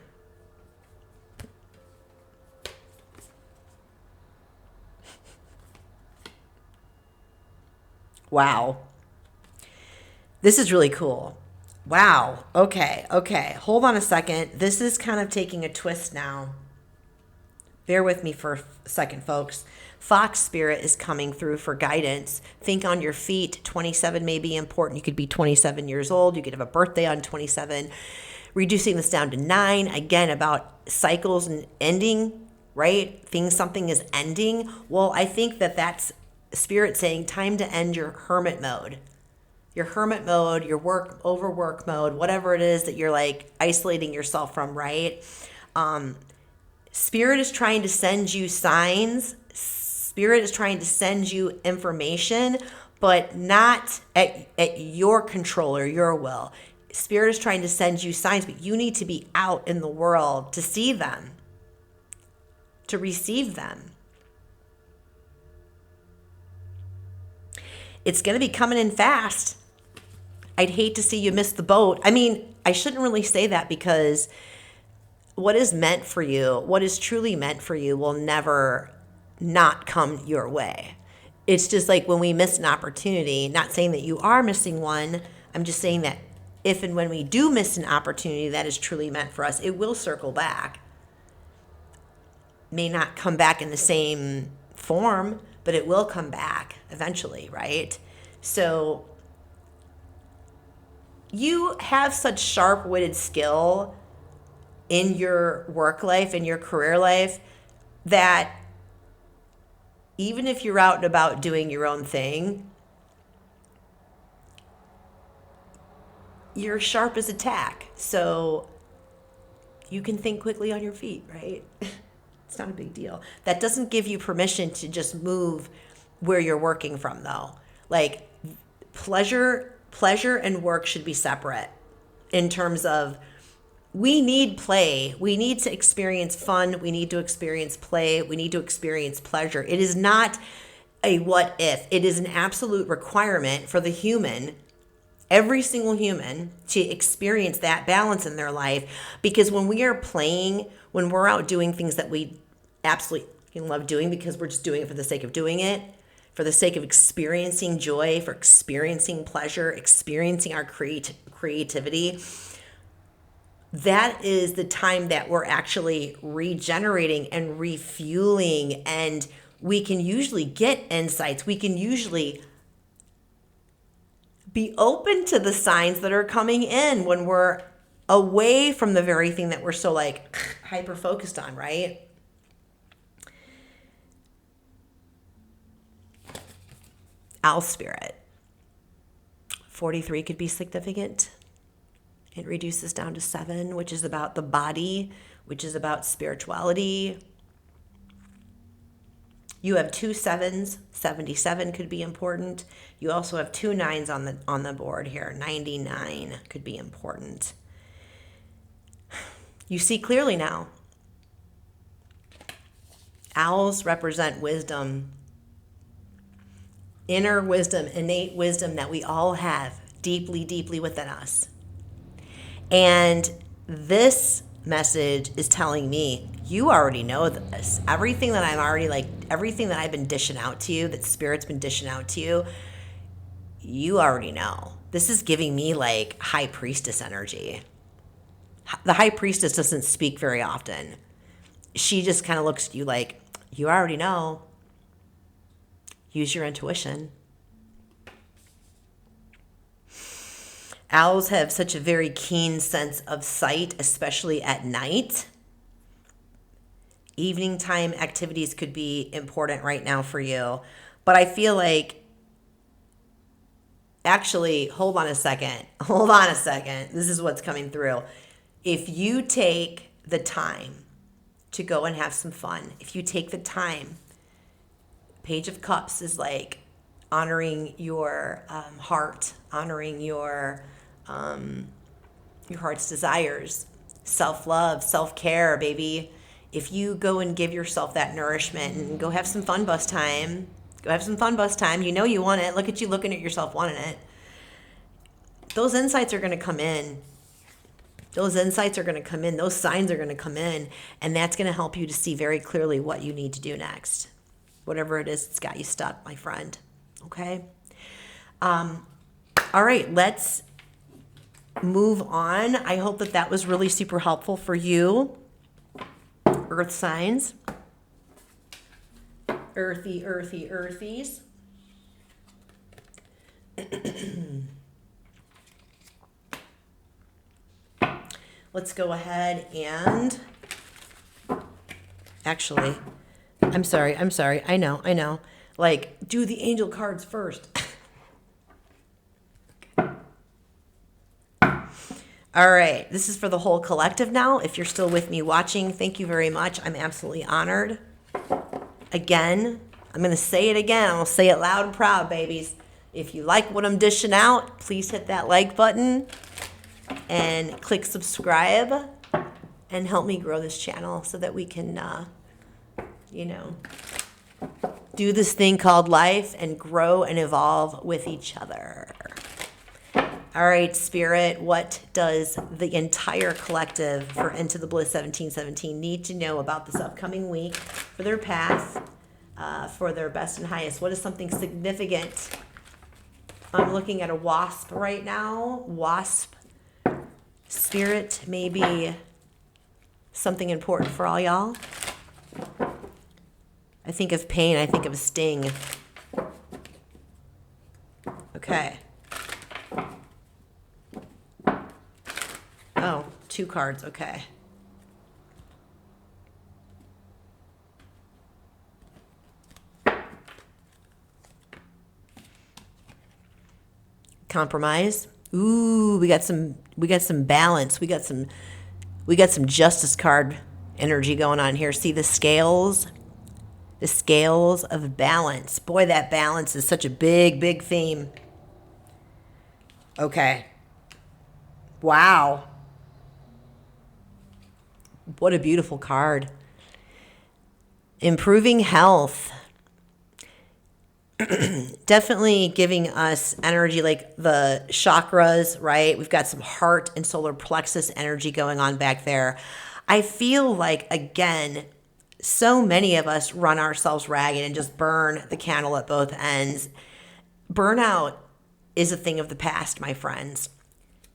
[SPEAKER 1] Wow. This is really cool. Wow. Okay. Hold on a second. This is kind of taking a twist now. Bear with me for a second, folks. Fox spirit is coming through for guidance. Think on your feet. 27 may be important. You could be 27 years old. You could have a birthday on 27. Reducing this down to 9. Again, about cycles and ending, right? Something is ending. Well, I think that's spirit saying time to end your hermit mode. Your overwork mode, whatever it is that you're like isolating yourself from, right? Spirit is trying to send you signs. Spirit is trying to send you information, but not at your control or your will. Spirit is trying to send you signs, but you need to be out in the world to see them, to receive them. It's going to be coming in fast. I'd hate to see you miss the boat. I mean, I shouldn't really say that, because what is meant for you, what is truly meant for you, will never not come your way. It's just like when we miss an opportunity, not saying that you are missing one. I'm just saying that if and when we do miss an opportunity that is truly meant for us, it will circle back. May not come back in the same form, but it will come back eventually, right? So you have such sharp-witted skill in your work life, in your career life, that even if you're out and about doing your own thing, you're sharp as a tack. So you can think quickly on your feet, right? It's not a big deal. That doesn't give you permission to just move where you're working from, though. Like pleasure and work should be separate in terms of we need play. We need to experience fun. We need to experience play. We need to experience pleasure. It is not a what if. It is an absolute requirement for the human every single human to experience that balance in their life. Because when we are playing, when we're out doing things that we absolutely love doing because we're just doing it for the sake of doing it, for the sake of experiencing joy, for experiencing pleasure, experiencing our creativity, that is the time that we're actually regenerating and refueling. And we can usually get insights. We can usually be open to the signs that are coming in when we're away from the very thing that we're so like hyper focused on, right? Owl spirit. 43 could be significant. It reduces down to 7, which is about the body, which is about spirituality. You have 2 7s. 77 could be important. You also have 2 9s on the board here. 99 could be important. You see clearly now. Owls represent wisdom. Inner wisdom, innate wisdom that we all have deeply, deeply within us. And this message is telling me, you already know this. Everything that everything that I've been dishing out to you, that Spirit's been dishing out to you, you already know. This is giving me like high priestess energy. The high priestess doesn't speak very often. She just kind of looks at you like, you already know. Use your intuition. Owls have such a very keen sense of sight, especially at night. Evening time activities could be important right now for you. But I feel like, actually, hold on a second. This is what's coming through. If you take the time to go and have some fun, if you take the time, Page of Cups is like honoring your heart, honoring your heart's desires, self-love, self-care, baby. If you go and give yourself that nourishment and go have some fun bus time, you know you want it. Look at you looking at yourself wanting it. Those insights are going to come in. Those signs are going to come in, and that's going to help you to see very clearly what you need to do next. Whatever it is that's got you stuck, my friend. Okay? All right, let's move on. I hope that was really super helpful for you. Earth signs. Earthies. Let's go ahead and... Actually... I'm sorry. I know. Like, do the angel cards first. Okay. All right. This is for the whole collective now. If you're still with me watching, thank you very much. I'm absolutely honored. Again, I'm going to say it again. I'm going to say it loud and proud, babies. If you like what I'm dishing out, please hit that like button and click subscribe and help me grow this channel so that we can... do this thing called life and grow and evolve with each other. All right, Spirit, what does the entire collective for Into the Bliss 1717 need to know about this upcoming week for their path, for their best and highest? What is something significant? I'm looking at a wasp right now. Wasp Spirit may be something important for all y'all. I think of pain, I think of a sting. Okay. Oh, 2 cards, okay. Compromise. Ooh, we got some balance. We got some justice card energy going on here. See the scales? The scales of balance. Boy, that balance is such a big, big theme. Okay. Wow. What a beautiful card. Improving health. Definitely giving us energy like the chakras, right? We've got some heart and solar plexus energy going on back there. I feel like, again, so many of us run ourselves ragged and just burn the candle at both ends. Burnout is a thing of the past, my friends.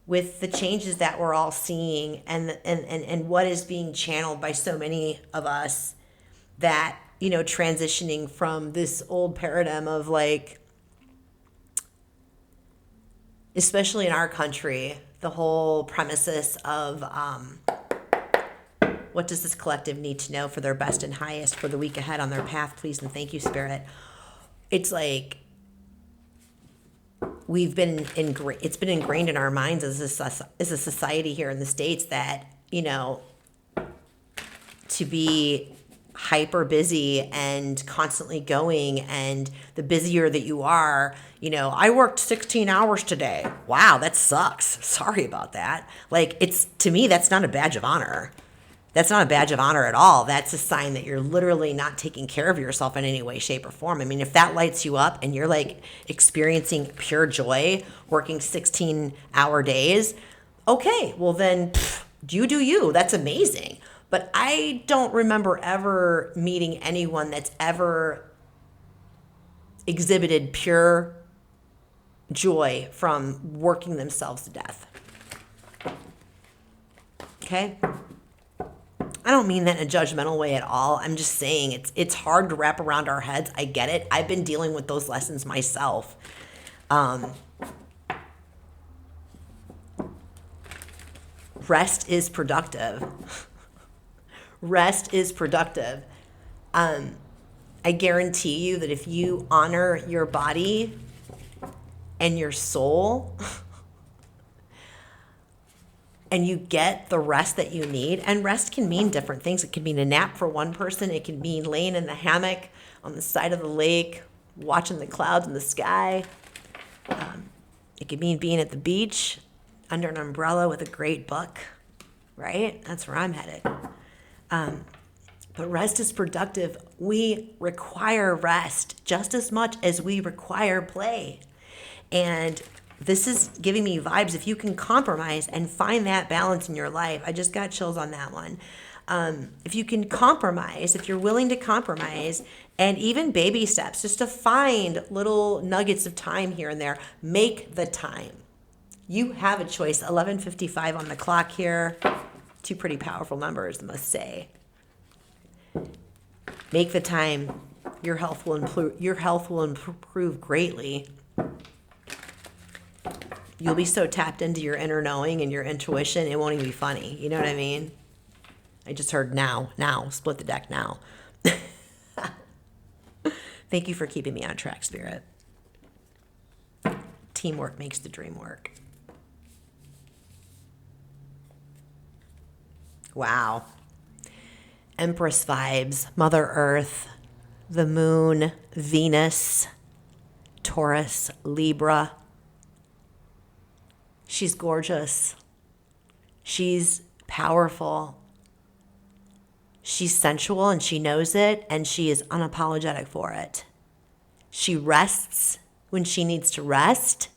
[SPEAKER 1] With the changes that we're all seeing and what is being channeled by so many of us, that, you know, transitioning from this old paradigm of like, especially in our country, the whole premises of what does this collective need to know for their best and highest for the week ahead on their path, please and thank you, Spirit. It's like it's been ingrained in our minds as a society here in the States that, you know, to be hyper busy and constantly going, and the busier that you are, you know, I worked 16 hours today. Wow, that sucks. Sorry about that. Like, it's, to me, that's not a badge of honor. That's not a badge of honor at all. That's a sign that you're literally not taking care of yourself in any way, shape, or form. I mean, if that lights you up and you're like experiencing pure joy working 16-hour days, okay, well then you do you. That's amazing. But I don't remember ever meeting anyone that's ever exhibited pure joy from working themselves to death. Okay? I don't mean that in a judgmental way at all. I'm just saying it's hard to wrap around our heads. I get it. I've been dealing with those lessons myself. Rest is productive. Rest is productive. I guarantee you that if you honor your body and your soul and you get the rest that you need, and rest can mean different things. It can mean a nap for one person. It can mean laying in the hammock on the side of the lake, watching the clouds in the sky. It can mean being at the beach under an umbrella with a great book, right? That's where I'm headed. But rest is productive. We require rest just as much as we require play. And this is giving me vibes. If you can compromise and find that balance in your life, I just got chills on that one. If you can compromise, if you're willing to compromise, and even baby steps, just to find little nuggets of time here and there, make the time. You have a choice. 11:55 on the clock here. Two pretty powerful numbers, I must say. Make the time. Your health will improve. Your health will improve greatly. You'll be so tapped into your inner knowing and your intuition, it won't even be funny. You know what I mean? I just heard now, split the deck now. Thank you for keeping me on track, Spirit. Teamwork makes the dream work. Wow. Empress vibes, Mother Earth, the moon, Venus, Taurus, Libra. She's gorgeous. She's powerful. She's sensual and she knows it, and she is unapologetic for it. She rests when she needs to rest,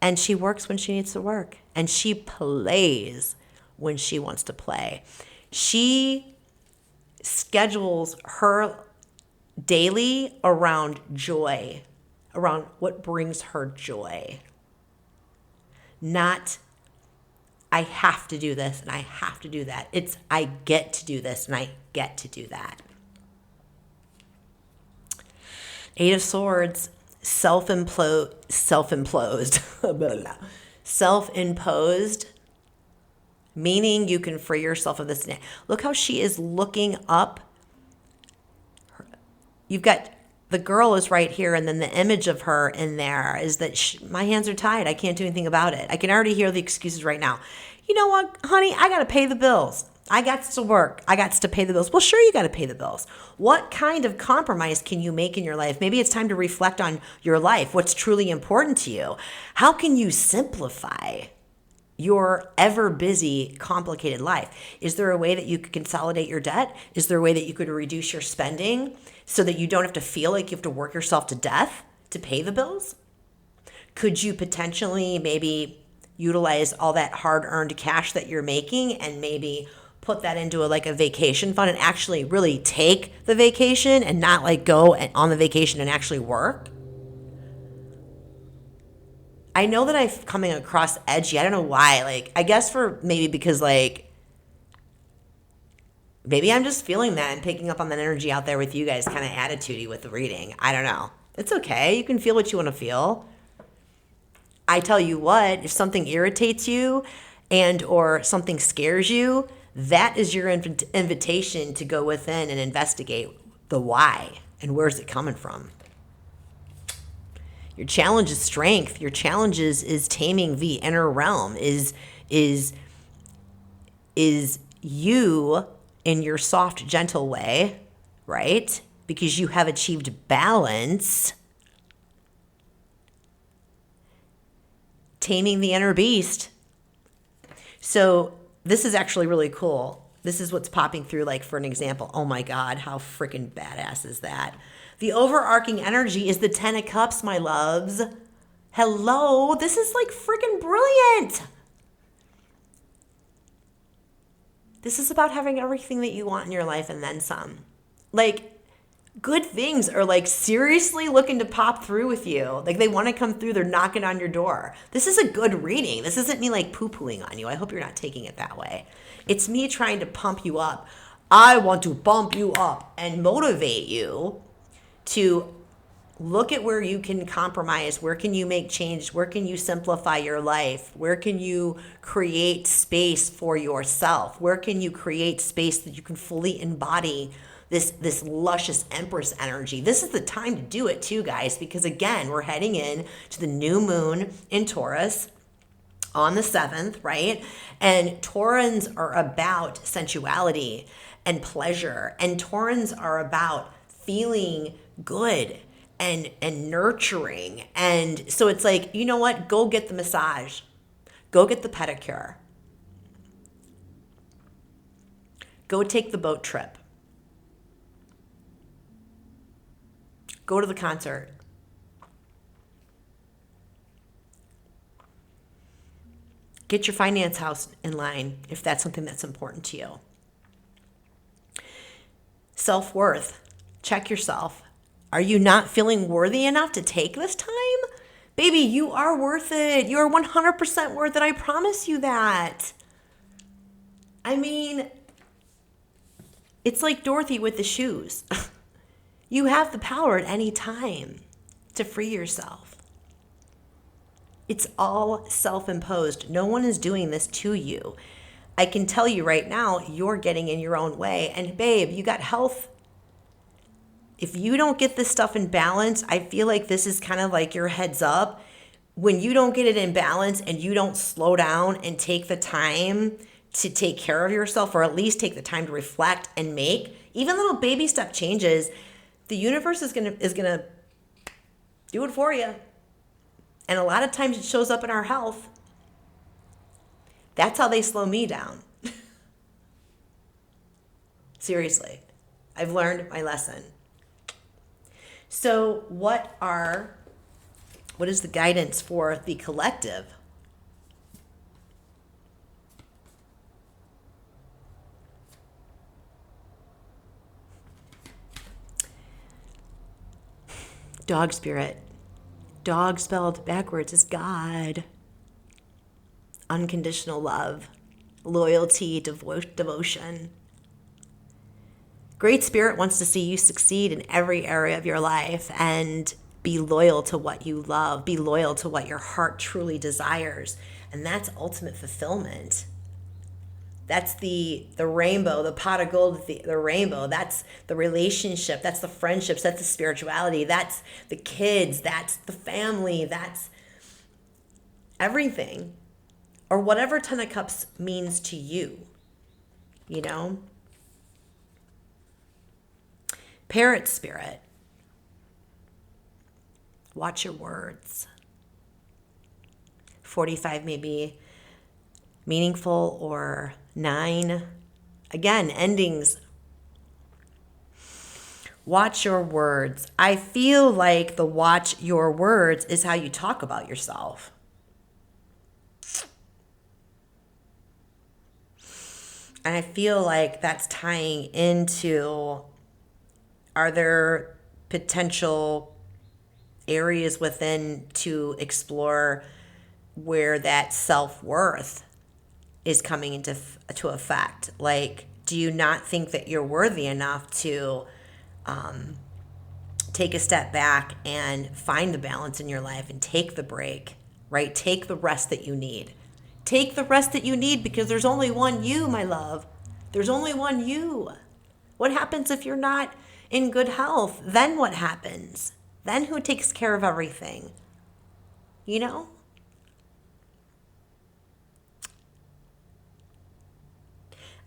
[SPEAKER 1] and she works when she needs to work, and she plays when she wants to play. She schedules her daily around joy, around what brings her joy. Not, I have to do this and I have to do that. It's, I get to do this and I get to do that. Eight of Swords, self-imposed, meaning you can free yourself of this. Look how she is looking up. You've got, the girl is right here, and then the image of her in there is that my hands are tied. I can't do anything about it. I can already hear the excuses right now. You know what, honey? I got to pay the bills. I got to work. I got to pay the bills. Well, sure, you got to pay the bills. What kind of compromise can you make in your life? Maybe it's time to reflect on your life. What's truly important to you? How can you simplify? your ever busy, complicated life? Is there a way that you could consolidate your debt? Is there a way that you could reduce your spending so that you don't have to feel like you have to work yourself to death to pay the bills? Could you potentially maybe utilize all that hard-earned cash that you're making and maybe put that into a vacation fund and actually really take the vacation and not go on the vacation and actually work? I know that I'm coming across edgy. I don't know why. I guess because maybe I'm just feeling that and picking up on that energy out there with you guys, kind of attitudey with the reading. I don't know. It's okay. You can feel what you want to feel. I tell you what, if something irritates you and or something scares you, that is your invitation to go within and investigate the why and where's it coming from. Your challenge is strength. Your challenge is taming the inner realm, is you in your soft, gentle way, right? Because you have achieved balance, taming the inner beast. So this is actually really cool. This is what's popping through, for an example. Oh my God, how freaking badass is that? The overarching energy is the 10 of Cups, my loves. Hello, this is freaking brilliant. This is about having everything that you want in your life and then some. Good things are seriously looking to pop through with you. They want to come through. They're knocking on your door. This is a good reading. This isn't me poo-pooing on you. I hope you're not taking it that way. It's me trying to pump you up. I want to bump you up and motivate you to look at where you can compromise, where can you make change, where can you simplify your life, where can you create space for yourself, where can you create space that you can fully embody this luscious Empress energy. This is the time to do it too, guys, because again, we're heading in to the new moon in Taurus on the 7th, right? And Taurans are about sensuality and pleasure, and Taurans are about feeling good and nurturing. And so it's you know what? Go get the massage. Go get the pedicure. Go take the boat trip. Go to the concert. Get your finance house in line if that's something that's important to you. Self-worth. Check yourself. Are you not feeling worthy enough to take this time? Baby, you are worth it. You are 100% worth it. I promise you that. I mean, it's like Dorothy with the shoes. You have the power at any time to free yourself. It's all self-imposed. No one is doing this to you. I can tell you right now, you're getting in your own way. And babe, you got health. If you don't get this stuff in balance, I feel like this is kind of your heads up. When you don't get it in balance and you don't slow down and take the time to take care of yourself, or at least take the time to reflect and make even little baby step changes, the universe is gonna do it for you. And a lot of times it shows up in our health. That's how they slow me down. Seriously, I've learned my lesson. So what is the guidance for the collective? Dog spirit. Dog spelled backwards is God. Unconditional love, loyalty, devotion. Great Spirit wants to see you succeed in every area of your life and be loyal to what you love. Be loyal to what your heart truly desires. And that's ultimate fulfillment. That's the rainbow, the pot of gold, the rainbow. That's the relationship. That's the friendships. That's the spirituality. That's the kids. That's the family. That's everything. Or whatever 10 of Cups means to you, you know? Parrot spirit. Watch your words. 45 may be meaningful, or 9. Again, endings. Watch your words. I feel like the watch your words is how you talk about yourself. And I feel like that's tying into, are there potential areas within to explore where that self-worth is coming into effect? Like, do you not think that you're worthy enough to take a step back and find the balance in your life and take the break, right? Take the rest that you need. Take the rest that you need, because there's only one you, my love. There's only one you. What happens if you're not in good health? Then what happens? Then who takes care of everything? You know?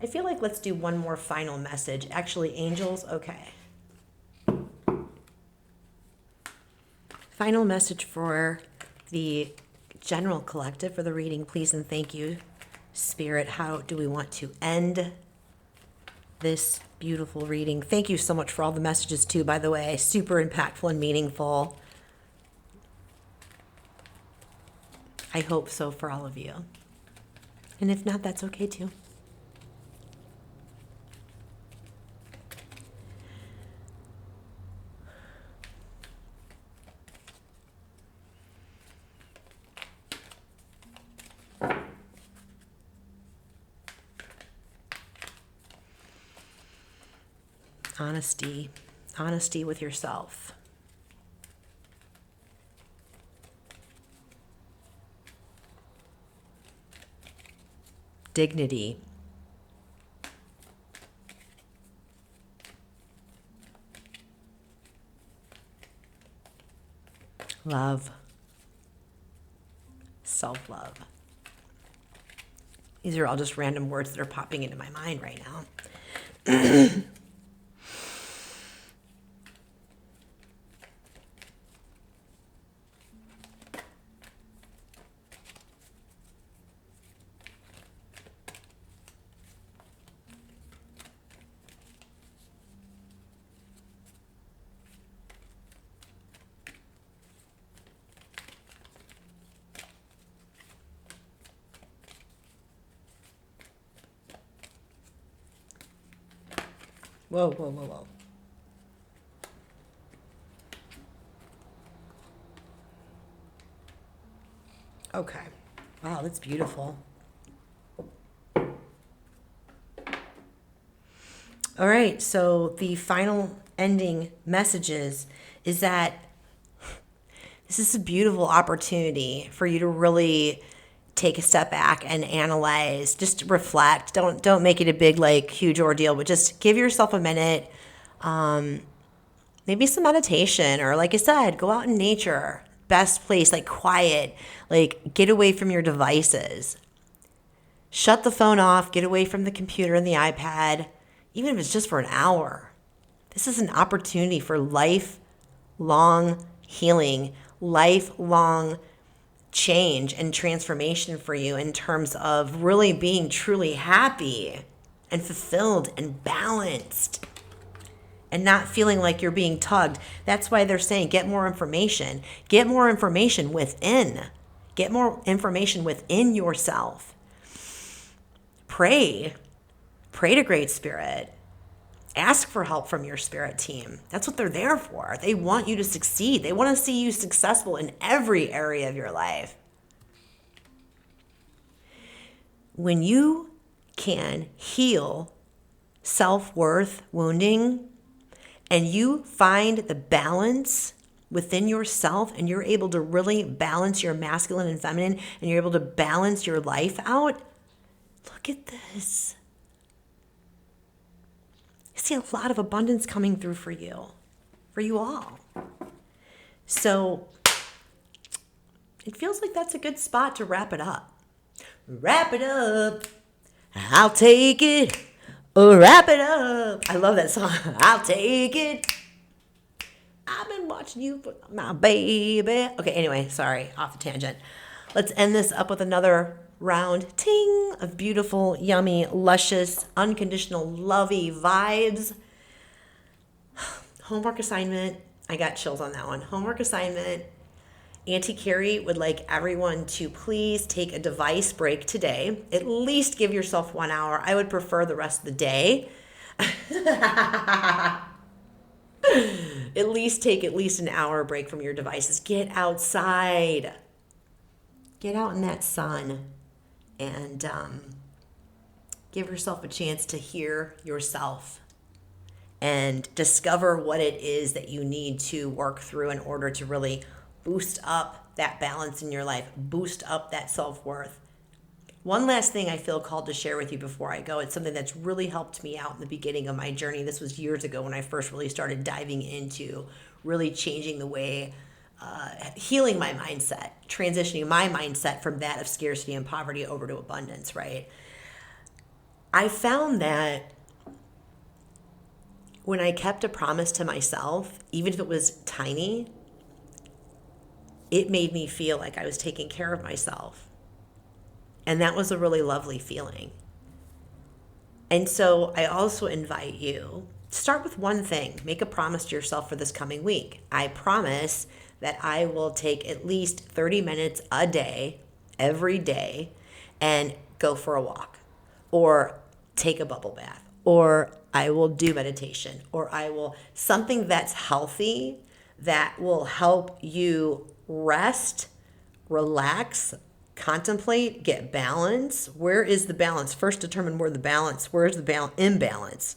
[SPEAKER 1] I feel like let's do one more final message. Actually, angels, okay. Final message for the general collective for the reading, please and thank you. Spirit, how do we want to end this beautiful reading? Thank you so much for all the messages too, by the way. Super impactful and meaningful. I hope so for all of you. And if not, that's okay too. Honesty with yourself. Dignity. Love. Self-love. These are all just random words that are popping into my mind right now. Whoa, whoa, whoa, whoa. Okay. Wow, that's beautiful. All right, so the final ending messages is that this is a beautiful opportunity for you to really take a step back and analyze, just reflect. Don't make it a big, like, huge ordeal, but just give yourself a minute. Maybe some meditation, or like I said, go out in nature. Best place, like quiet, like get away from your devices. Shut the phone off, get away from the computer and the iPad, even if it's just for an hour. This is an opportunity for lifelong healing, lifelong change and transformation for you in terms of really being truly happy and fulfilled and balanced and not feeling like you're being tugged. That's why they're saying get more information. Get more information within. Get more information within yourself. Pray. Pray to Great Spirit. Ask for help from your spirit team. That's what they're there for. They want you to succeed. They want to see you successful in every area of your life. When you can heal self-worth wounding and you find the balance within yourself and you're able to really balance your masculine and feminine and you're able to balance your life out, look at this. I see a lot of abundance coming through for you all. So it feels like that's a good spot to wrap it up. Wrap it up. I'll take it. Wrap it up. I love that song. I'll take it. I've been watching you for my baby. Okay, anyway, sorry, off the tangent. Let's end this up with another round ting of beautiful, yummy, luscious, unconditional, lovey vibes. Homework assignment. I got chills on that one. Homework assignment. Auntie Carey would like everyone to please take a device break today. At least give yourself 1 hour. I would prefer the rest of the day. At least take an hour break from your devices. Get outside. Get out in that sun and give yourself a chance to hear yourself and discover what it is that you need to work through in order to really boost up that balance in your life, boost up that self-worth. One last thing I feel called to share with you before I go. It's something that's really helped me out in the beginning of my journey. This was years ago when I first really started diving into really changing the way, healing my mindset, transitioning my mindset from that of scarcity and poverty over to abundance, right? I found that when I kept a promise to myself, even if it was tiny, it made me feel like I was taking care of myself. And that was a really lovely feeling. And so I also invite you, start with one thing. Make a promise to yourself for this coming week. I promise that I will take at least 30 minutes a day, every day, and go for a walk, or take a bubble bath, or I will do meditation, or I will, something that's healthy that will help you rest, relax, contemplate, get balance. Where is the balance? First determine where is the imbalance?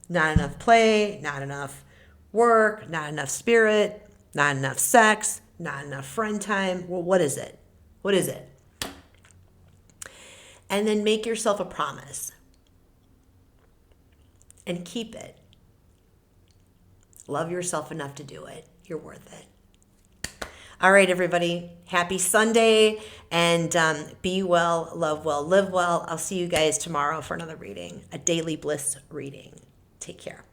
[SPEAKER 1] Not enough play, not enough work, not enough spirit, not enough sex, not enough friend time. Well, what is it? What is it? And then make yourself a promise and keep it. Love yourself enough to do it. You're worth it. All right, everybody. Happy Sunday, and be well, love well, live well. I'll see you guys tomorrow for another reading, a Daily Bliss reading. Take care.